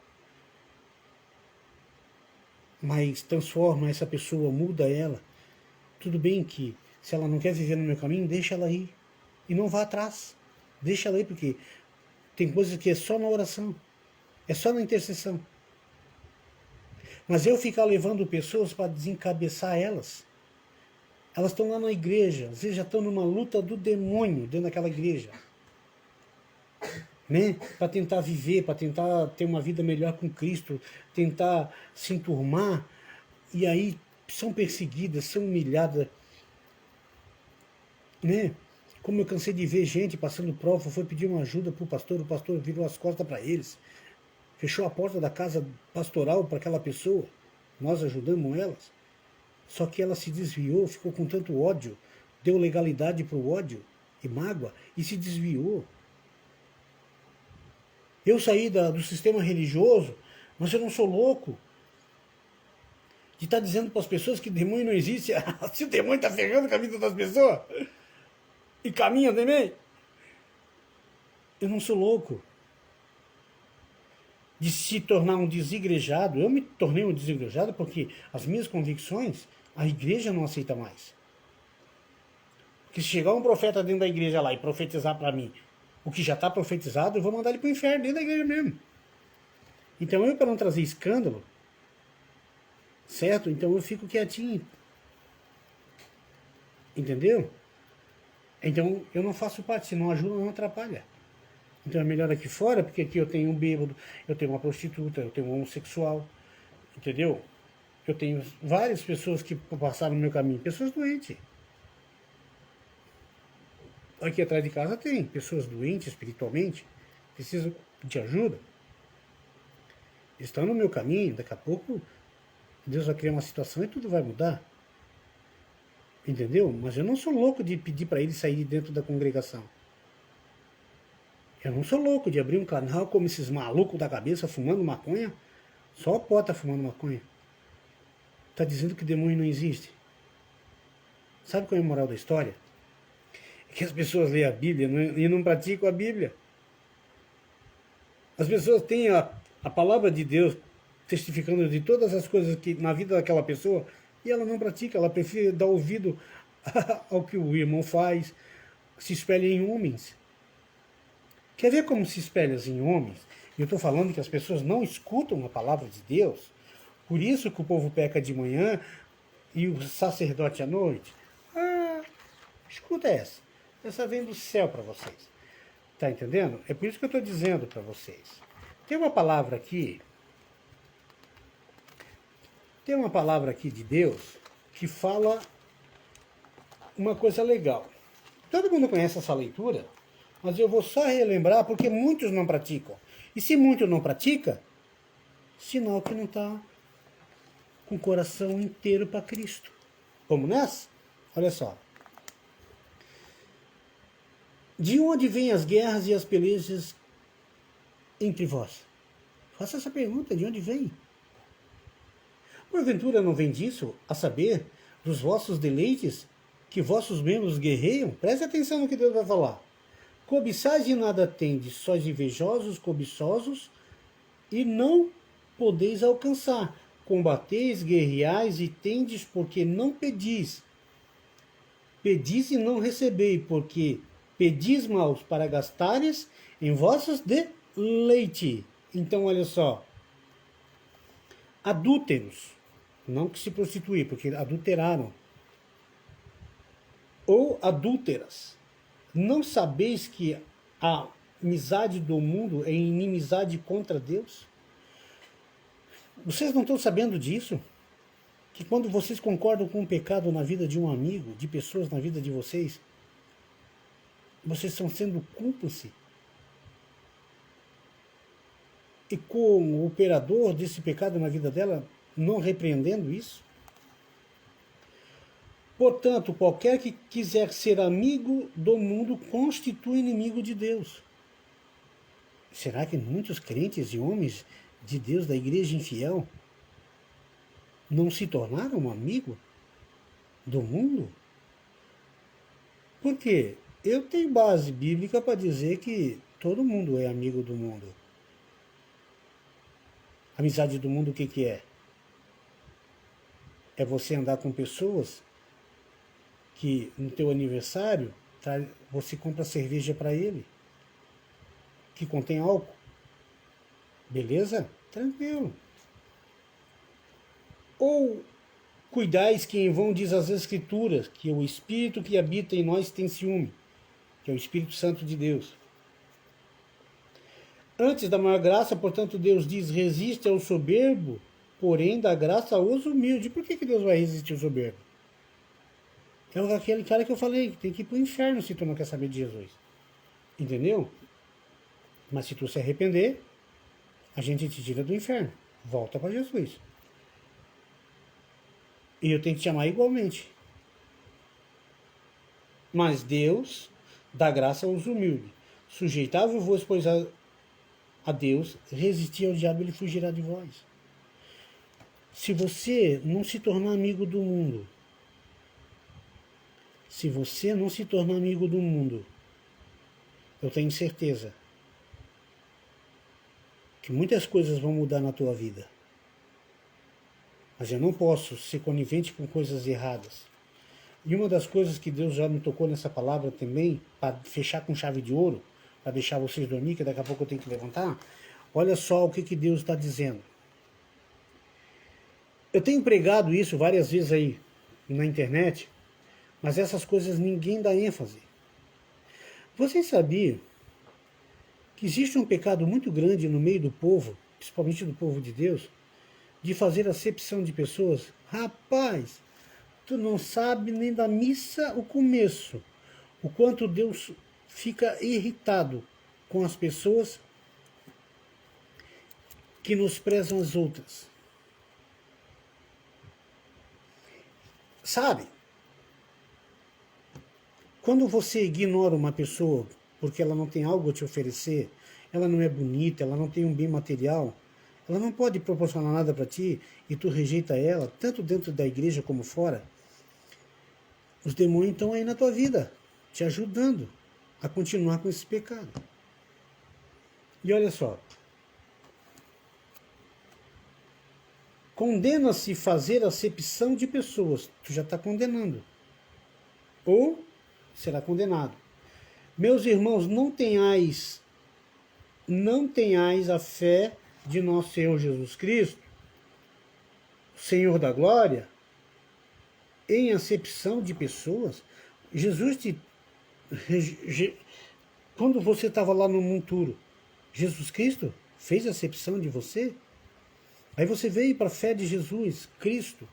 Mas transforma essa pessoa, muda ela. Tudo bem que se ela não quer viver no meu caminho, deixa ela ir. E não vá atrás. Deixa ela ir, porque tem coisas que é só na oração. É só na intercessão. Mas eu ficar levando pessoas para desencabeçar elas. Elas estão lá na igreja, às vezes já estão numa luta do demônio dentro daquela igreja. Né? Para tentar viver, para tentar ter uma vida melhor com Cristo, tentar se enturmar, e aí são perseguidas, são humilhadas. Né? Como eu cansei de ver gente passando prova, foi pedir uma ajuda para o pastor virou as costas para eles, fechou a porta da casa pastoral para aquela pessoa, nós ajudamos elas, só que ela se desviou, ficou com tanto ódio, deu legalidade para o ódio e mágoa, e se desviou. Eu saí do sistema religioso, mas eu não sou louco de estar dizendo para as pessoas que demônio não existe. Se o demônio está ferrando com a vida das pessoas e caminha também, eu não sou louco de se tornar um desigrejado. Eu me tornei um desigrejado porque as minhas convicções a igreja não aceita mais. Porque se chegar um profeta dentro da igreja lá e profetizar para mim o que já está profetizado, eu vou mandar ele para o inferno, dentro da igreja mesmo. Então eu, para não trazer escândalo, certo? Então eu fico quietinho. Entendeu? Então eu não faço parte, se não ajuda, não atrapalha. Então é melhor aqui fora, porque aqui eu tenho um bêbado, eu tenho uma prostituta, eu tenho um homossexual, entendeu? Eu tenho várias pessoas que passaram no meu caminho, pessoas doentes. Aqui atrás de casa tem pessoas doentes espiritualmente, precisam de ajuda. Estão no meu caminho, daqui a pouco Deus vai criar uma situação e tudo vai mudar. Entendeu? Mas eu não sou louco de pedir para ele sair de dentro da congregação. Eu não sou louco de abrir um canal como esses malucos da cabeça fumando maconha. Só o pó tá fumando maconha. Tá dizendo que demônio não existe. Sabe qual é a moral da história? É que as pessoas leem a Bíblia e não praticam a Bíblia. As pessoas têm a palavra de Deus testificando de todas as coisas que na vida daquela pessoa e ela não pratica, ela prefere dar ouvido ao que o irmão faz, se espelha em homens. Quer ver como se espelha em homens? Eu estou falando que as pessoas não escutam a palavra de Deus, por isso que o povo peca de manhã e o sacerdote à noite. Escuta essa. Essa vem do céu para vocês. Tá entendendo? É por isso que eu estou dizendo para vocês. Tem uma palavra aqui de Deus que fala uma coisa legal. Todo mundo conhece essa leitura, mas eu vou só relembrar porque muitos não praticam. E se muitos não praticam, sinal que não está com o coração inteiro para Cristo. Vamos nessa? Olha só. De onde vêm as guerras e as pelejas entre vós? Faça essa pergunta, de onde vem? Porventura não vem disso, a saber, dos vossos deleites, que vossos membros guerreiam? Preste atenção no que Deus vai falar. Cobiçais e nada tendes, sois invejosos, cobiçosos, e não podeis alcançar. Combateis, guerreais e tendes, porque não pedis. Pedis e não recebeis, porque pedis maus para gastares em vossos deleites. Então, olha só. Adúlteros, não que se prostituir, porque adulteraram. Ou adúlteras. Não sabeis que a amizade do mundo é inimizade contra Deus? Vocês não estão sabendo disso? Que quando vocês concordam com um pecado na vida de um amigo, de pessoas na vida de vocês, vocês estão sendo cúmplices. E com o operador desse pecado na vida dela, não repreendendo isso? Portanto, qualquer que quiser ser amigo do mundo constitui inimigo de Deus. Será que muitos crentes e homens de Deus da igreja infiel não se tornaram amigo do mundo? Por quê? Eu tenho base bíblica para dizer que todo mundo é amigo do mundo. Amizade do mundo o que é? É você andar com pessoas que no teu aniversário você compra cerveja para ele, que contém álcool. Beleza? Tranquilo. Ou cuidais que em vão diz as Escrituras, que o Espírito que habita em nós tem ciúme, que é o Espírito Santo de Deus. Antes da maior graça, portanto, Deus diz, resiste ao soberbo, porém dá graça aos humildes. Por que Deus vai resistir ao soberbo? É aquele cara que eu falei, que tem que ir para o inferno se tu não quer saber de Jesus. Entendeu? Mas se tu se arrepender, a gente te tira do inferno. Volta para Jesus. E eu tenho que te amar igualmente. Mas Deus dá graça aos humildes. Sujeitai-vos, pois, a Deus, resistir ao diabo, ele fugirá de vós. Se você não se tornar amigo do mundo, eu tenho certeza que muitas coisas vão mudar na tua vida. Mas eu não posso ser conivente com coisas erradas. E uma das coisas que Deus já me tocou nessa palavra também, para fechar com chave de ouro, para deixar vocês dormir, que daqui a pouco eu tenho que levantar, olha só o que Deus está dizendo. Eu tenho pregado isso várias vezes aí na internet, mas essas coisas ninguém dá ênfase. Vocês sabiam que existe um pecado muito grande no meio do povo, principalmente do povo de Deus, de fazer acepção de pessoas. Rapaz, tu não sabe nem da missa o começo, o quanto Deus fica irritado com as pessoas que nos prezam as outras. Sabe? Quando você ignora uma pessoa porque ela não tem algo a te oferecer, ela não é bonita, ela não tem um bem material, ela não pode proporcionar nada para ti e tu rejeita ela, tanto dentro da igreja como fora, os demônios estão aí na tua vida, te ajudando a continuar com esse pecado. E olha só, condena-se fazer acepção de pessoas, tu já está condenando, ou será condenado. Meus irmãos, não tenhais a fé de nosso Senhor Jesus Cristo, Senhor da glória, em acepção de pessoas. Jesus quando você estava lá no monturo, Jesus Cristo fez acepção de você? Aí você veio para a fé de Jesus Cristo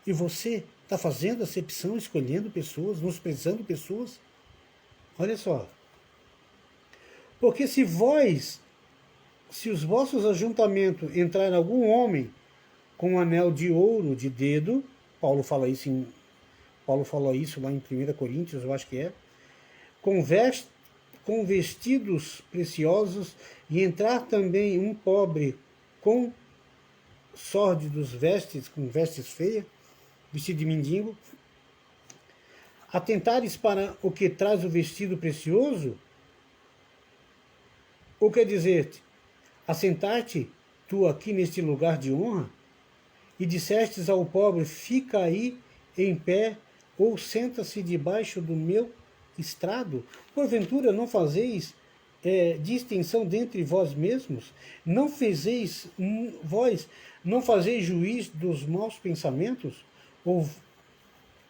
e você está fazendo acepção, escolhendo pessoas, menosprezando pessoas? Olha só. Porque se os vossos ajuntamentos entrar algum homem com um anel de ouro de dedo, Paulo falou isso lá em 1 Coríntios, eu acho que é, com vestidos preciosos, e entrar também um pobre com sórdidos vestes, com vestes feias, vestido de mendigo, atentares para o que traz o vestido precioso, ou quer dizer-te, assentar-te tu aqui neste lugar de honra, e dissestes ao pobre, fica aí em pé, ou senta-se debaixo do meu estrado? Porventura não fazeis distinção dentre vós mesmos? Não fazeis juízo dos maus pensamentos?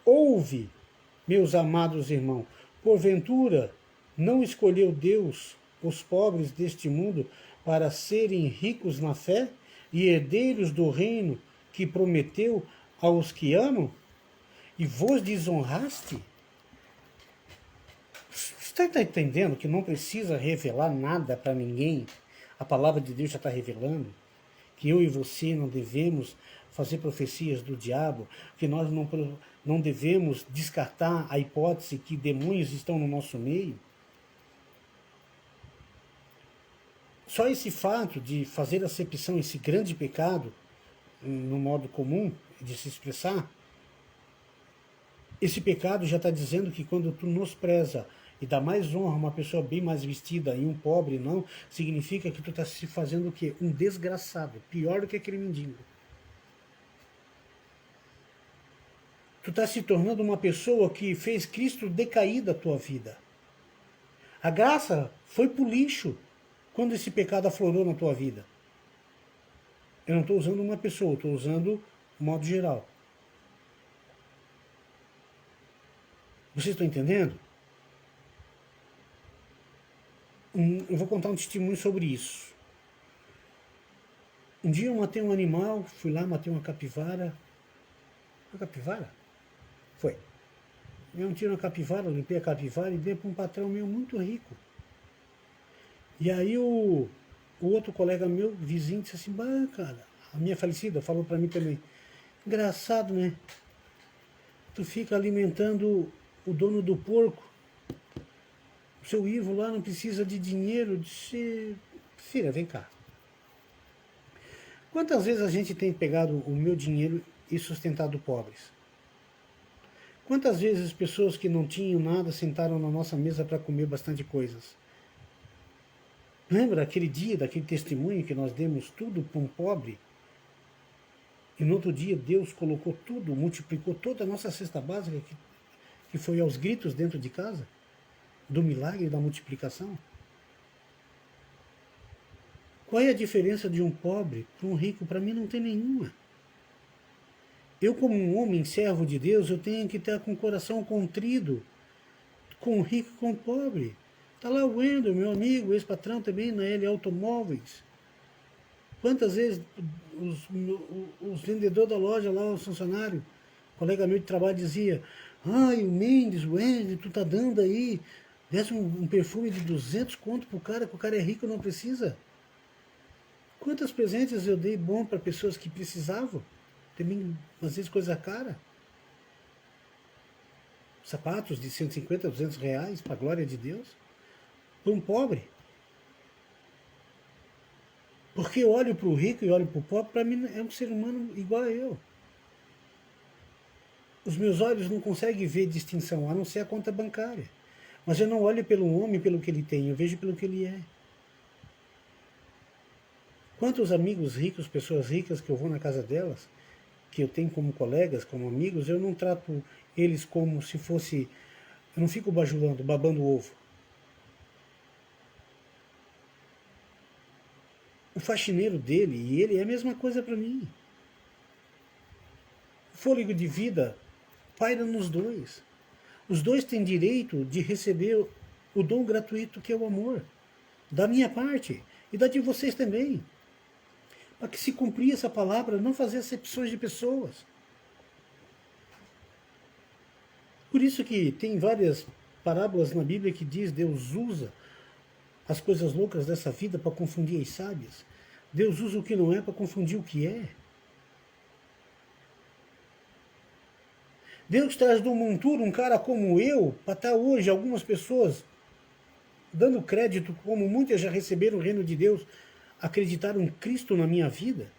Ouve, meus amados irmãos, porventura não escolheu Deus os pobres deste mundo para serem ricos na fé e herdeiros do reino que prometeu aos que amam? E vos desonraste? Você está entendendo que não precisa revelar nada para ninguém? A palavra de Deus já está revelando que eu e você não devemos fazer profecias do diabo, que nós não devemos descartar a hipótese que demônios estão no nosso meio. Só esse fato de fazer acepção, esse grande pecado, no modo comum de se expressar, esse pecado já está dizendo que quando tu menospreza e dá mais honra a uma pessoa bem mais vestida e um pobre não, significa que tu está se fazendo o quê? Um desgraçado, pior do que aquele mendigo. Tu está se tornando uma pessoa que fez Cristo decair da tua vida. A graça foi pro lixo quando esse pecado aflorou na tua vida. Eu não estou usando uma pessoa, estou usando o modo geral. Vocês estão entendendo? Eu vou contar um testemunho sobre isso. Um dia eu matei um animal, fui lá, matei uma capivara. Uma capivara? Foi. Eu tirei uma capivara, limpei a capivara e dei para um patrão meu muito rico. E aí o outro colega meu, vizinho, disse assim, bah, cara, a minha falecida falou para mim também, engraçado, né? Tu fica alimentando o dono do porco. O seu Ivo lá não precisa de dinheiro. Disse, filha, vem cá. Quantas vezes a gente tem pegado o meu dinheiro e sustentado pobres? Quantas vezes pessoas que não tinham nada sentaram na nossa mesa para comer bastante coisas? Lembra aquele dia, daquele testemunho que nós demos tudo para um pobre? E no outro dia Deus colocou tudo, multiplicou toda a nossa cesta básica, que foi aos gritos dentro de casa, do milagre da multiplicação. Qual é a diferença de um pobre para um rico? Para mim não tem nenhuma. Eu, como um homem servo de Deus, eu tenho que estar com o coração contrido, com o rico e com o pobre. Está lá o Wendel, meu amigo, ex-patrão também na L Automóveis. Quantas vezes os vendedores da loja lá, os funcionários, colega meu de trabalho dizia, ai, o Mendes, o Wesley, tu tá dando aí, desse um perfume de 200 conto pro cara, que o cara é rico e não precisa. Quantos presentes eu dei bom para pessoas que precisavam? Também, às vezes, coisa cara. Sapatos de 150, 200 reais, para a glória de Deus. Para um pobre. Porque eu olho para o rico e olho para o pobre, para mim é um ser humano igual a eu. Os meus olhos não conseguem ver distinção, a não ser a conta bancária. Mas eu não olho pelo homem, pelo que ele tem, eu vejo pelo que ele é. Quantos amigos ricos, pessoas ricas que eu vou na casa delas, que eu tenho como colegas, como amigos, eu não trato eles como se fosse... Eu não fico bajulando, babando o ovo. O faxineiro dele e ele é a mesma coisa para mim. O fôlego de vida paira nos dois. Os dois têm direito de receber o dom gratuito que é o amor. Da minha parte e da de vocês também. Para que se cumprir essa palavra, não fazer acepções de pessoas. Por isso que tem várias parábolas na Bíblia que diz Deus usa as coisas loucas dessa vida para confundir as sábias. Deus usa o que não é para confundir o que é. Deus traz do monturo um cara como eu, para estar hoje algumas pessoas dando crédito, como muitas já receberam o reino de Deus, acreditaram em Cristo na minha vida.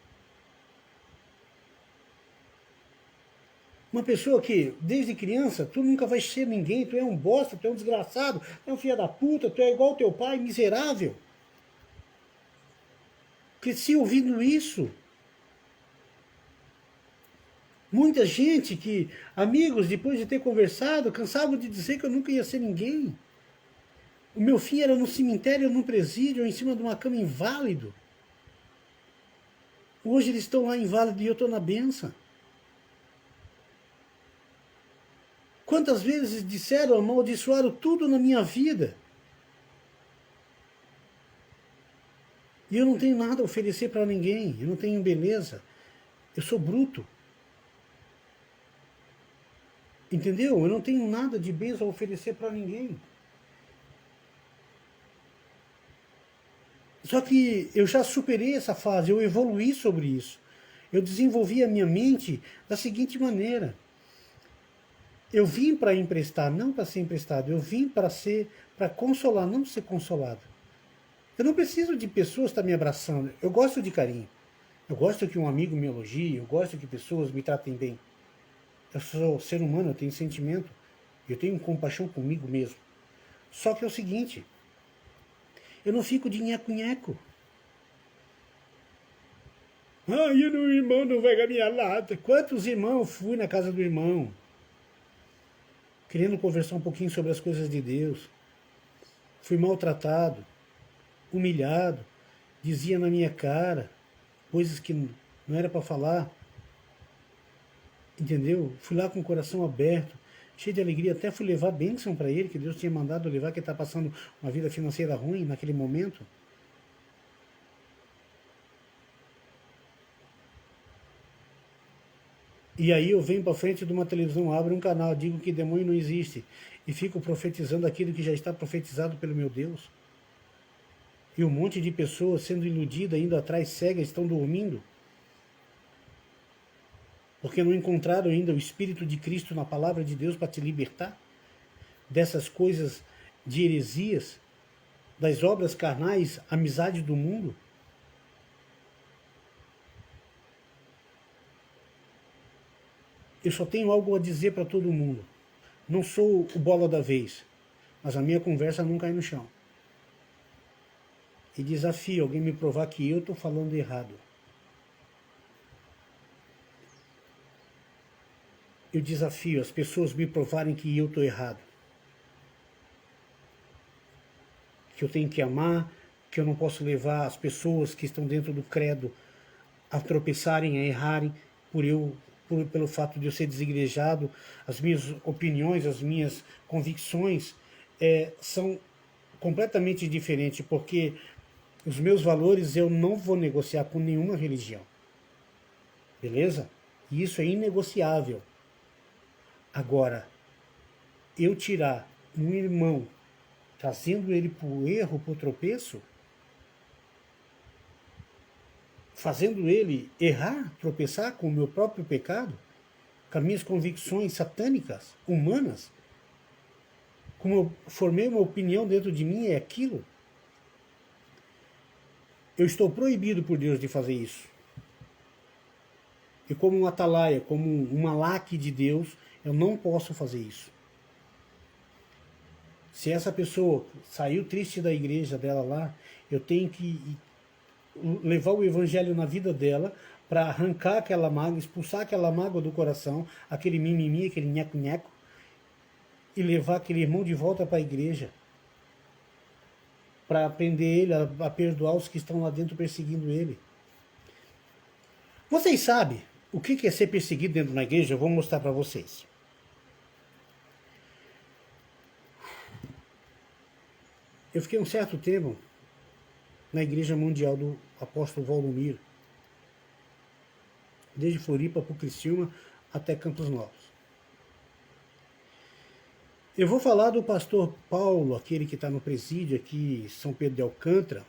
Uma pessoa que, desde criança, tu nunca vai ser ninguém, tu é um bosta, tu é um desgraçado, tu é um filho da puta, tu é igual ao teu pai, miserável. Cresci ouvindo isso. Muita gente que, amigos, depois de ter conversado, cansavam de dizer que eu nunca ia ser ninguém. O meu fim era no cemitério, num presídio, ou em cima de uma cama inválido. Hoje eles estão lá inválidos e eu estou na benção. Quantas vezes disseram, amaldiçoaram tudo na minha vida. E eu não tenho nada a oferecer para ninguém, eu não tenho beleza. Eu sou bruto. Entendeu? Eu não tenho nada de bens a oferecer para ninguém. Só que eu já superei essa fase, eu evoluí sobre isso. Eu desenvolvi a minha mente da seguinte maneira. Eu vim para emprestar, não para ser emprestado. Eu vim para consolar, não ser consolado. Eu não preciso de pessoas estar me abraçando. Eu gosto de carinho. Eu gosto que um amigo me elogie, eu gosto que pessoas me tratem bem. Eu sou ser humano, eu tenho sentimento. Eu tenho compaixão comigo mesmo. Só que é o seguinte, eu não fico de nheco-nheco. Ah, e o irmão não vai a minha lata. Quantos irmãos fui na casa do irmão? Querendo conversar um pouquinho sobre as coisas de Deus. Fui maltratado, humilhado, dizia na minha cara coisas que não era para falar. Entendeu? Fui lá com o coração aberto, cheio de alegria, até fui levar bênção para ele, que Deus tinha mandado levar, que ele está passando uma vida financeira ruim naquele momento. E aí eu venho para frente de uma televisão, abro um canal, digo que demônio não existe, e fico profetizando aquilo que já está profetizado pelo meu Deus. E um monte de pessoas sendo iludidas, indo atrás cegas, estão dormindo. Porque não encontraram ainda o Espírito de Cristo na palavra de Deus para te libertar dessas coisas de heresias, das obras carnais, amizade do mundo. Eu só tenho algo a dizer para todo mundo. Não sou o bola da vez, mas a minha conversa não cai no chão. E desafio alguém me provar que eu estou falando errado. Eu desafio as pessoas me provarem que eu estou errado. Que eu tenho que amar, que eu não posso levar as pessoas que estão dentro do credo a tropeçarem, a errarem, pelo fato de eu ser desigrejado. As minhas opiniões, as minhas convicções são completamente diferentes, porque Os meus valores eu não vou negociar com nenhuma religião. Beleza? E isso é inegociável. Agora, eu tirar um irmão, trazendo ele para o erro, para o tropeço, fazendo ele errar, tropeçar com o meu próprio pecado, com as minhas convicções satânicas, humanas, como eu formei uma opinião dentro de mim, é aquilo. Eu estou proibido por Deus de fazer isso. E como um atalaia, como um malaque de Deus, eu não posso fazer isso. Se essa pessoa saiu triste da igreja dela lá, eu tenho que levar o evangelho na vida dela para arrancar aquela mágoa, expulsar aquela mágoa do coração, aquele mimimi, aquele nheco-nheco, e levar aquele irmão de volta para a igreja, para aprender ele a perdoar os que estão lá dentro perseguindo ele. Vocês sabem o que é ser perseguido dentro da igreja? Eu vou mostrar para vocês. Eu fiquei um certo tempo na Igreja Mundial do Apóstolo Valdomiro, desde Floripa para Criciúma até Campos Novos. Eu vou falar do pastor Paulo, aquele que está no presídio aqui em São Pedro de Alcântara.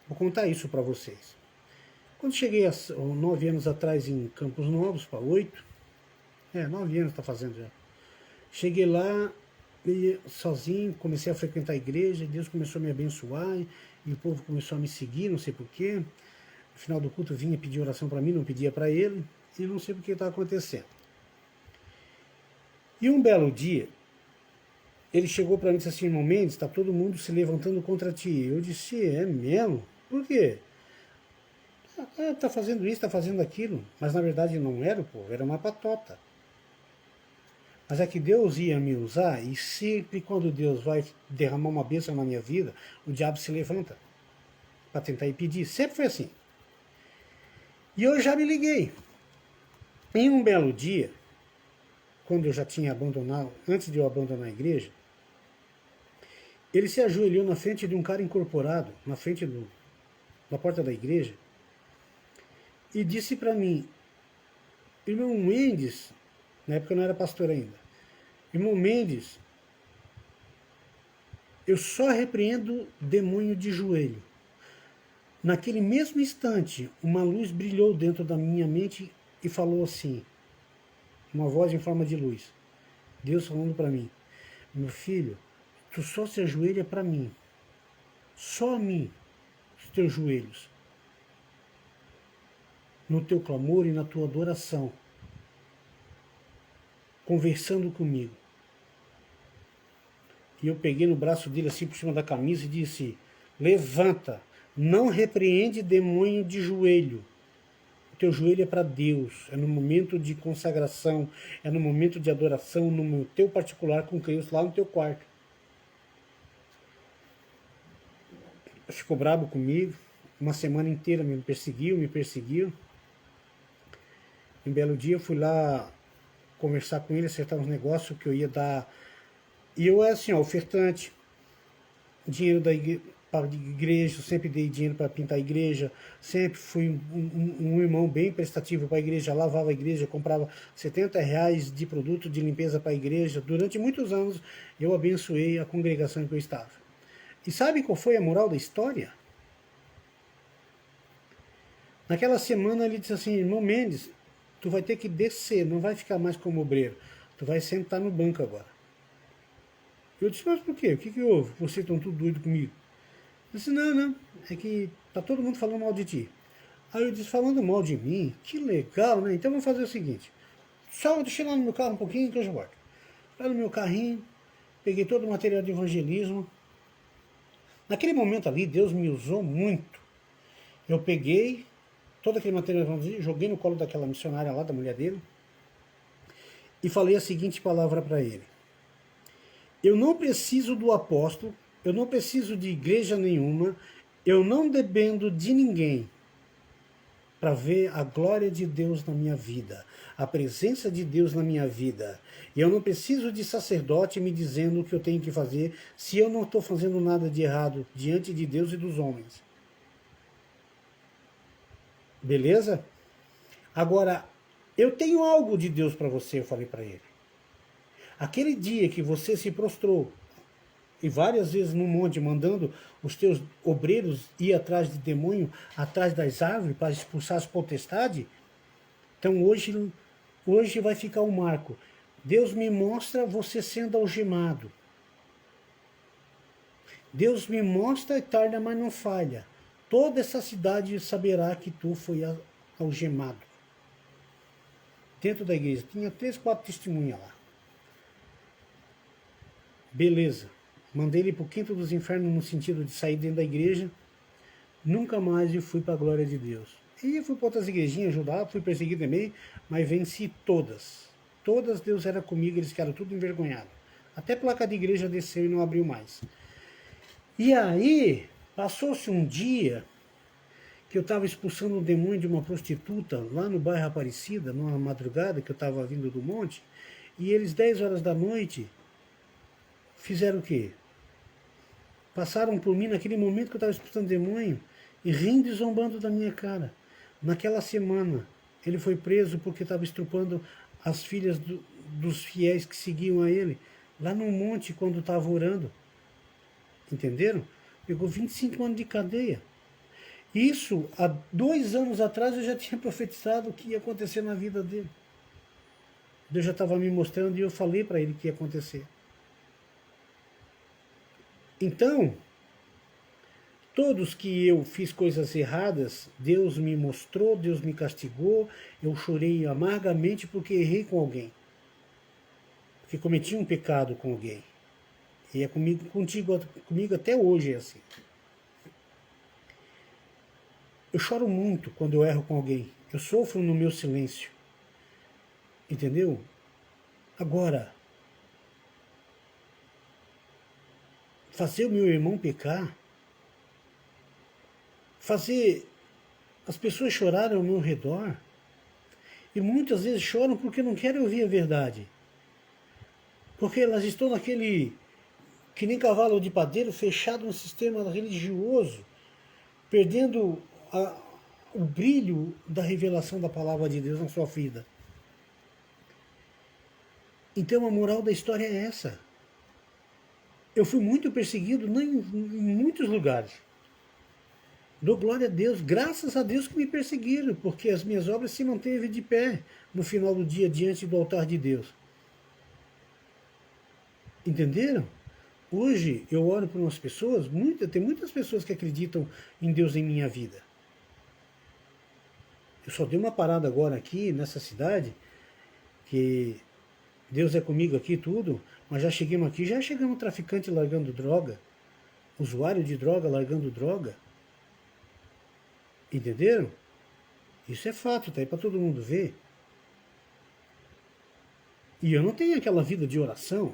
Vou contar isso para vocês. Quando cheguei 9 anos atrás em Campos Novos, para 8, 9 anos está fazendo já. Cheguei lá, e sozinho, comecei a frequentar a igreja, Deus começou a me abençoar, e o povo começou a me seguir, não sei porquê. No final do culto vinha pedir oração para mim, não pedia para ele, e não sei por que estava acontecendo. E um belo dia, ele chegou para mim e disse assim: irmão Mendes, está todo mundo se levantando contra ti. Eu disse: é mesmo? Por quê? Está fazendo isso, está fazendo aquilo. Mas na verdade não era o povo, era uma patota. Mas é que Deus ia me usar, e sempre quando Deus vai derramar uma bênção na minha vida, o diabo se levanta para tentar impedir. Sempre foi assim. E eu já me liguei. Em um belo dia, quando eu já tinha abandonado, antes de eu abandonar a igreja, ele se ajoelhou na frente de um cara incorporado, na frente da porta da igreja, e disse para mim: irmão Mendes, na época eu não era pastor ainda, irmão Mendes, eu só repreendo demônio de joelho. Naquele mesmo instante, uma luz brilhou dentro da minha mente e falou assim, uma voz em forma de luz, Deus falando para mim: meu filho, tu só se ajoelha para mim, só a mim, os teus joelhos, no teu clamor e na tua adoração, conversando comigo. E eu peguei no braço dele assim por cima da camisa e disse: levanta, não repreende demônio de joelho. O teu joelho é para Deus, é no momento de consagração, é no momento de adoração, no teu particular com Cristo, lá no teu quarto. Ficou bravo comigo, uma semana inteira me perseguiu. Um belo dia eu fui lá conversar com ele, acertar uns negócios que eu ia dar. E eu era assim, ofertante, dinheiro para a igreja, eu sempre dei dinheiro para pintar a igreja, sempre fui um irmão bem prestativo para a igreja, lavava a igreja, comprava R$70 de produto de limpeza para a igreja. Durante muitos anos eu abençoei a congregação em que eu estava. E sabe qual foi a moral da história? Naquela semana ele disse assim: irmão Mendes, tu vai ter que descer, não vai ficar mais como obreiro, tu vai sentar no banco agora. Eu disse: mas por quê? O que houve? Vocês estão tudo doido comigo? Eu disse: não, é que tá todo mundo falando mal de ti. Aí eu disse: falando mal de mim? Que legal, né? Então vamos fazer o seguinte, só deixa lá no meu carro um pouquinho que eu já volto. Lá no meu carrinho, peguei todo o material de evangelismo. Naquele momento ali, Deus me usou muito. Eu peguei todo aquele material de evangelismo, joguei no colo daquela missionária lá, da mulher dele, e falei a seguinte palavra para ele: eu não preciso do apóstolo, eu não preciso de igreja nenhuma, eu não dependo de ninguém. para ver a glória de Deus na minha vida, a presença de Deus na minha vida. E eu não preciso de sacerdote me dizendo o que eu tenho que fazer se eu não estou fazendo nada de errado diante de Deus e dos homens. Beleza? Agora, eu tenho algo de Deus para você, eu falei para ele. Aquele dia que você se prostrou e várias vezes no monte, mandando os teus obreiros ir atrás de demônio, atrás das árvores, para expulsar as potestades, então hoje vai ficar um marco. Deus me mostra você sendo algemado. Deus me mostra e tarda, mas não falha. Toda essa cidade saberá que tu foi algemado. Dentro da igreja. Tinha 3, 4 testemunhas lá. Beleza. Mandei ele para o quinto dos infernos no sentido de sair dentro da igreja. Nunca mais eu fui para a glória de Deus. E fui para outras igrejinhas ajudar, fui perseguido também, mas venci todas. Todas Deus era comigo, eles ficaram tudo envergonhados. Até placa de igreja desceu e não abriu mais. E aí, passou-se um dia que eu estava expulsando um demônio de uma prostituta lá no bairro Aparecida, numa madrugada que eu estava vindo do monte, e eles 10 horas da noite fizeram o quê? Passaram por mim naquele momento que eu estava expulsando demônio e rindo e zombando da minha cara. Naquela semana, ele foi preso porque estava estrupando as filhas dos fiéis que seguiam a ele, lá no monte quando estava orando. Entenderam? Pegou 25 anos de cadeia. Isso, há 2 anos atrás, eu já tinha profetizado o que ia acontecer na vida dele. Deus já estava me mostrando e eu falei para ele que ia acontecer. Então, todos que eu fiz coisas erradas, Deus me mostrou, Deus me castigou, eu chorei amargamente porque errei com alguém. Porque cometi um pecado com alguém. E é comigo até hoje é assim. Eu choro muito quando eu erro com alguém. Eu sofro no meu silêncio. Entendeu? Agora, fazer o meu irmão pecar, fazer as pessoas chorarem ao meu redor, e muitas vezes choram porque não querem ouvir a verdade. Porque elas estão naquele, que nem cavalo de padeiro, fechado no sistema religioso, perdendo o brilho da revelação da palavra de Deus na sua vida. Então a moral da história é essa. Eu fui muito perseguido em muitos lugares. Dou glória a Deus, graças a Deus que me perseguiram, porque as minhas obras se manteve de pé no final do dia diante do altar de Deus. Entenderam? Hoje eu oro por umas pessoas, tem muitas pessoas que acreditam em Deus em minha vida. Eu só dei uma parada agora aqui nessa cidade, que Deus é comigo aqui tudo, mas já chegamos traficante largando droga, usuário de droga largando droga. Entenderam? Isso é fato, tá aí para todo mundo ver. E eu não tenho aquela vida de oração.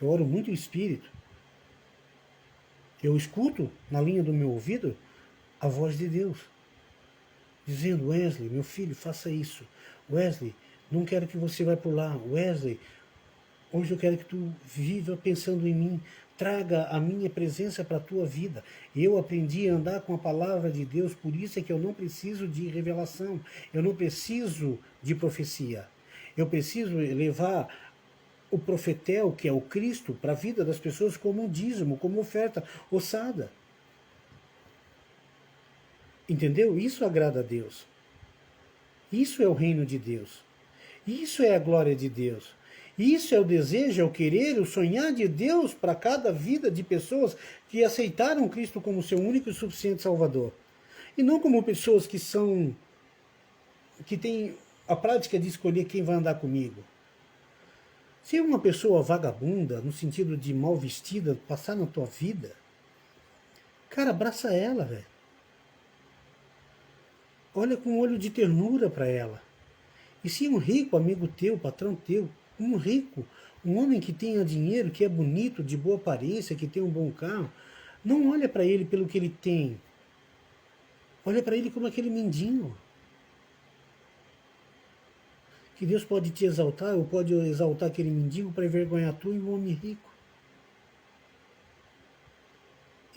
Eu oro muito em espírito. Eu escuto na linha do meu ouvido a voz de Deus, dizendo: Wesley, meu filho, faça isso. Wesley, não quero que você vá por lá. Wesley, hoje eu quero que tu viva pensando em mim. Traga a minha presença para a tua vida. Eu aprendi a andar com a palavra de Deus, por isso é que eu não preciso de revelação. Eu não preciso de profecia. Eu preciso levar o profetel, que é o Cristo, para a vida das pessoas como um dízimo, como oferta, ossada. Entendeu? Isso agrada a Deus. Isso é o reino de Deus. Isso é a glória de Deus. Isso é o desejo, é o querer, o sonhar de Deus para cada vida de pessoas que aceitaram Cristo como seu único e suficiente Salvador. E não como pessoas que têm a prática de escolher quem vai andar comigo. Se uma pessoa vagabunda, no sentido de mal vestida, passar na tua vida, cara, abraça ela, velho. Olha com um olho de ternura para ela. E se um rico amigo teu, patrão teu, um rico, um homem que tenha dinheiro, que é bonito, de boa aparência, que tem um bom carro, não olha para ele pelo que ele tem. Olha para ele como aquele mendigo. Que Deus pode te exaltar, ou pode exaltar aquele mendigo para envergonhar tu e o homem rico.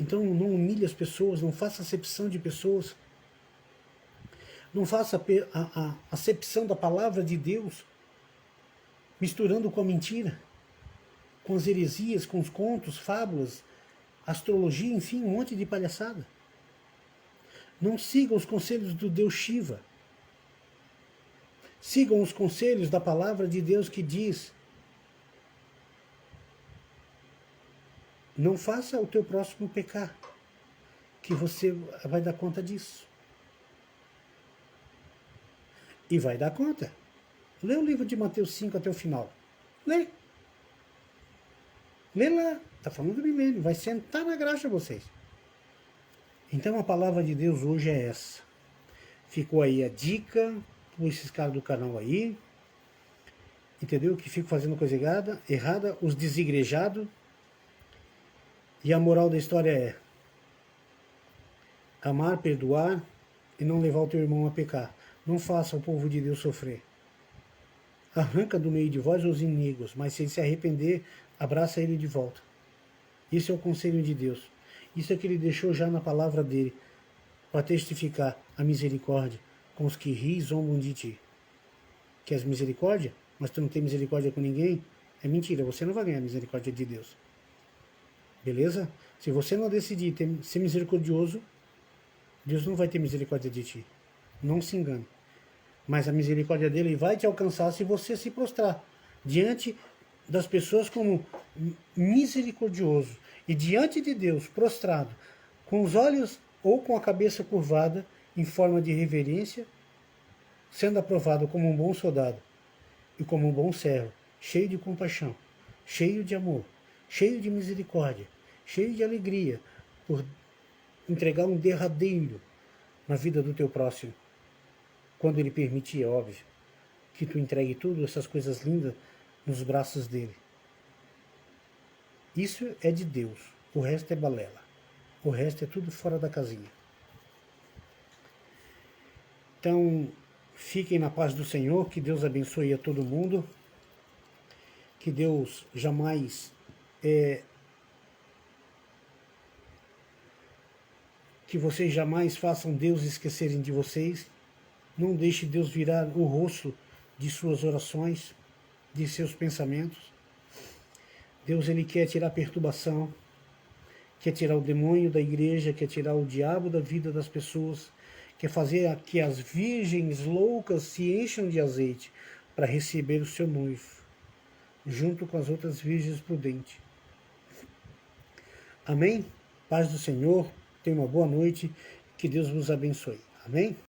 Então não humilhe as pessoas, não faça acepção de pessoas. Não faça a acepção da palavra de Deus misturando com a mentira, com as heresias, com os contos, fábulas, astrologia, enfim, um monte de palhaçada. Não sigam os conselhos do Deus Shiva. Sigam os conselhos da palavra de Deus que diz: não faça o teu próximo pecar, que você vai dar conta disso. E vai dar conta. Lê o livro de Mateus 5 até o final. Lê. Lê lá. Está falando do milênio. Vai sentar na graxa vocês. Então a palavra de Deus hoje é essa. Ficou aí a dica para esses caras do canal aí. Entendeu? Que ficam fazendo coisa errada, os desigrejados. E a moral da história é: amar, perdoar e não levar o teu irmão a pecar. Não faça o povo de Deus sofrer. Arranca do meio de vós os inimigos, mas se ele se arrepender, abraça ele de volta. Isso é o conselho de Deus. Isso é que ele deixou já na palavra dele, para testificar a misericórdia com os que riem e zombam de ti. Queres misericórdia, mas tu não tem misericórdia com ninguém? É mentira, você não vai ganhar a misericórdia de Deus. Beleza? Se você não decidir ser misericordioso, Deus não vai ter misericórdia de ti. Não se engane. Mas a misericórdia dele vai te alcançar se você se prostrar diante das pessoas como misericordioso e diante de Deus prostrado, com os olhos ou com a cabeça curvada em forma de reverência, sendo aprovado como um bom soldado e como um bom servo, cheio de compaixão, cheio de amor, cheio de misericórdia, cheio de alegria, por entregar um derradeiro na vida do teu próximo. Quando ele permitir, é óbvio, que tu entregue tudo, essas coisas lindas, nos braços dele. Isso é de Deus. O resto é balela. O resto é tudo fora da casinha. Então, fiquem na paz do Senhor, que Deus abençoe a todo mundo, que Deus jamais que vocês jamais façam Deus esquecerem de vocês. Não deixe Deus virar o rosto de suas orações, de seus pensamentos. Deus, ele quer tirar a perturbação, quer tirar o demônio da igreja, quer tirar o diabo da vida das pessoas, quer fazer que as virgens loucas se encham de azeite para receber o seu noivo, junto com as outras virgens prudentes. Amém? Paz do Senhor, tenha uma boa noite, que Deus vos abençoe. Amém?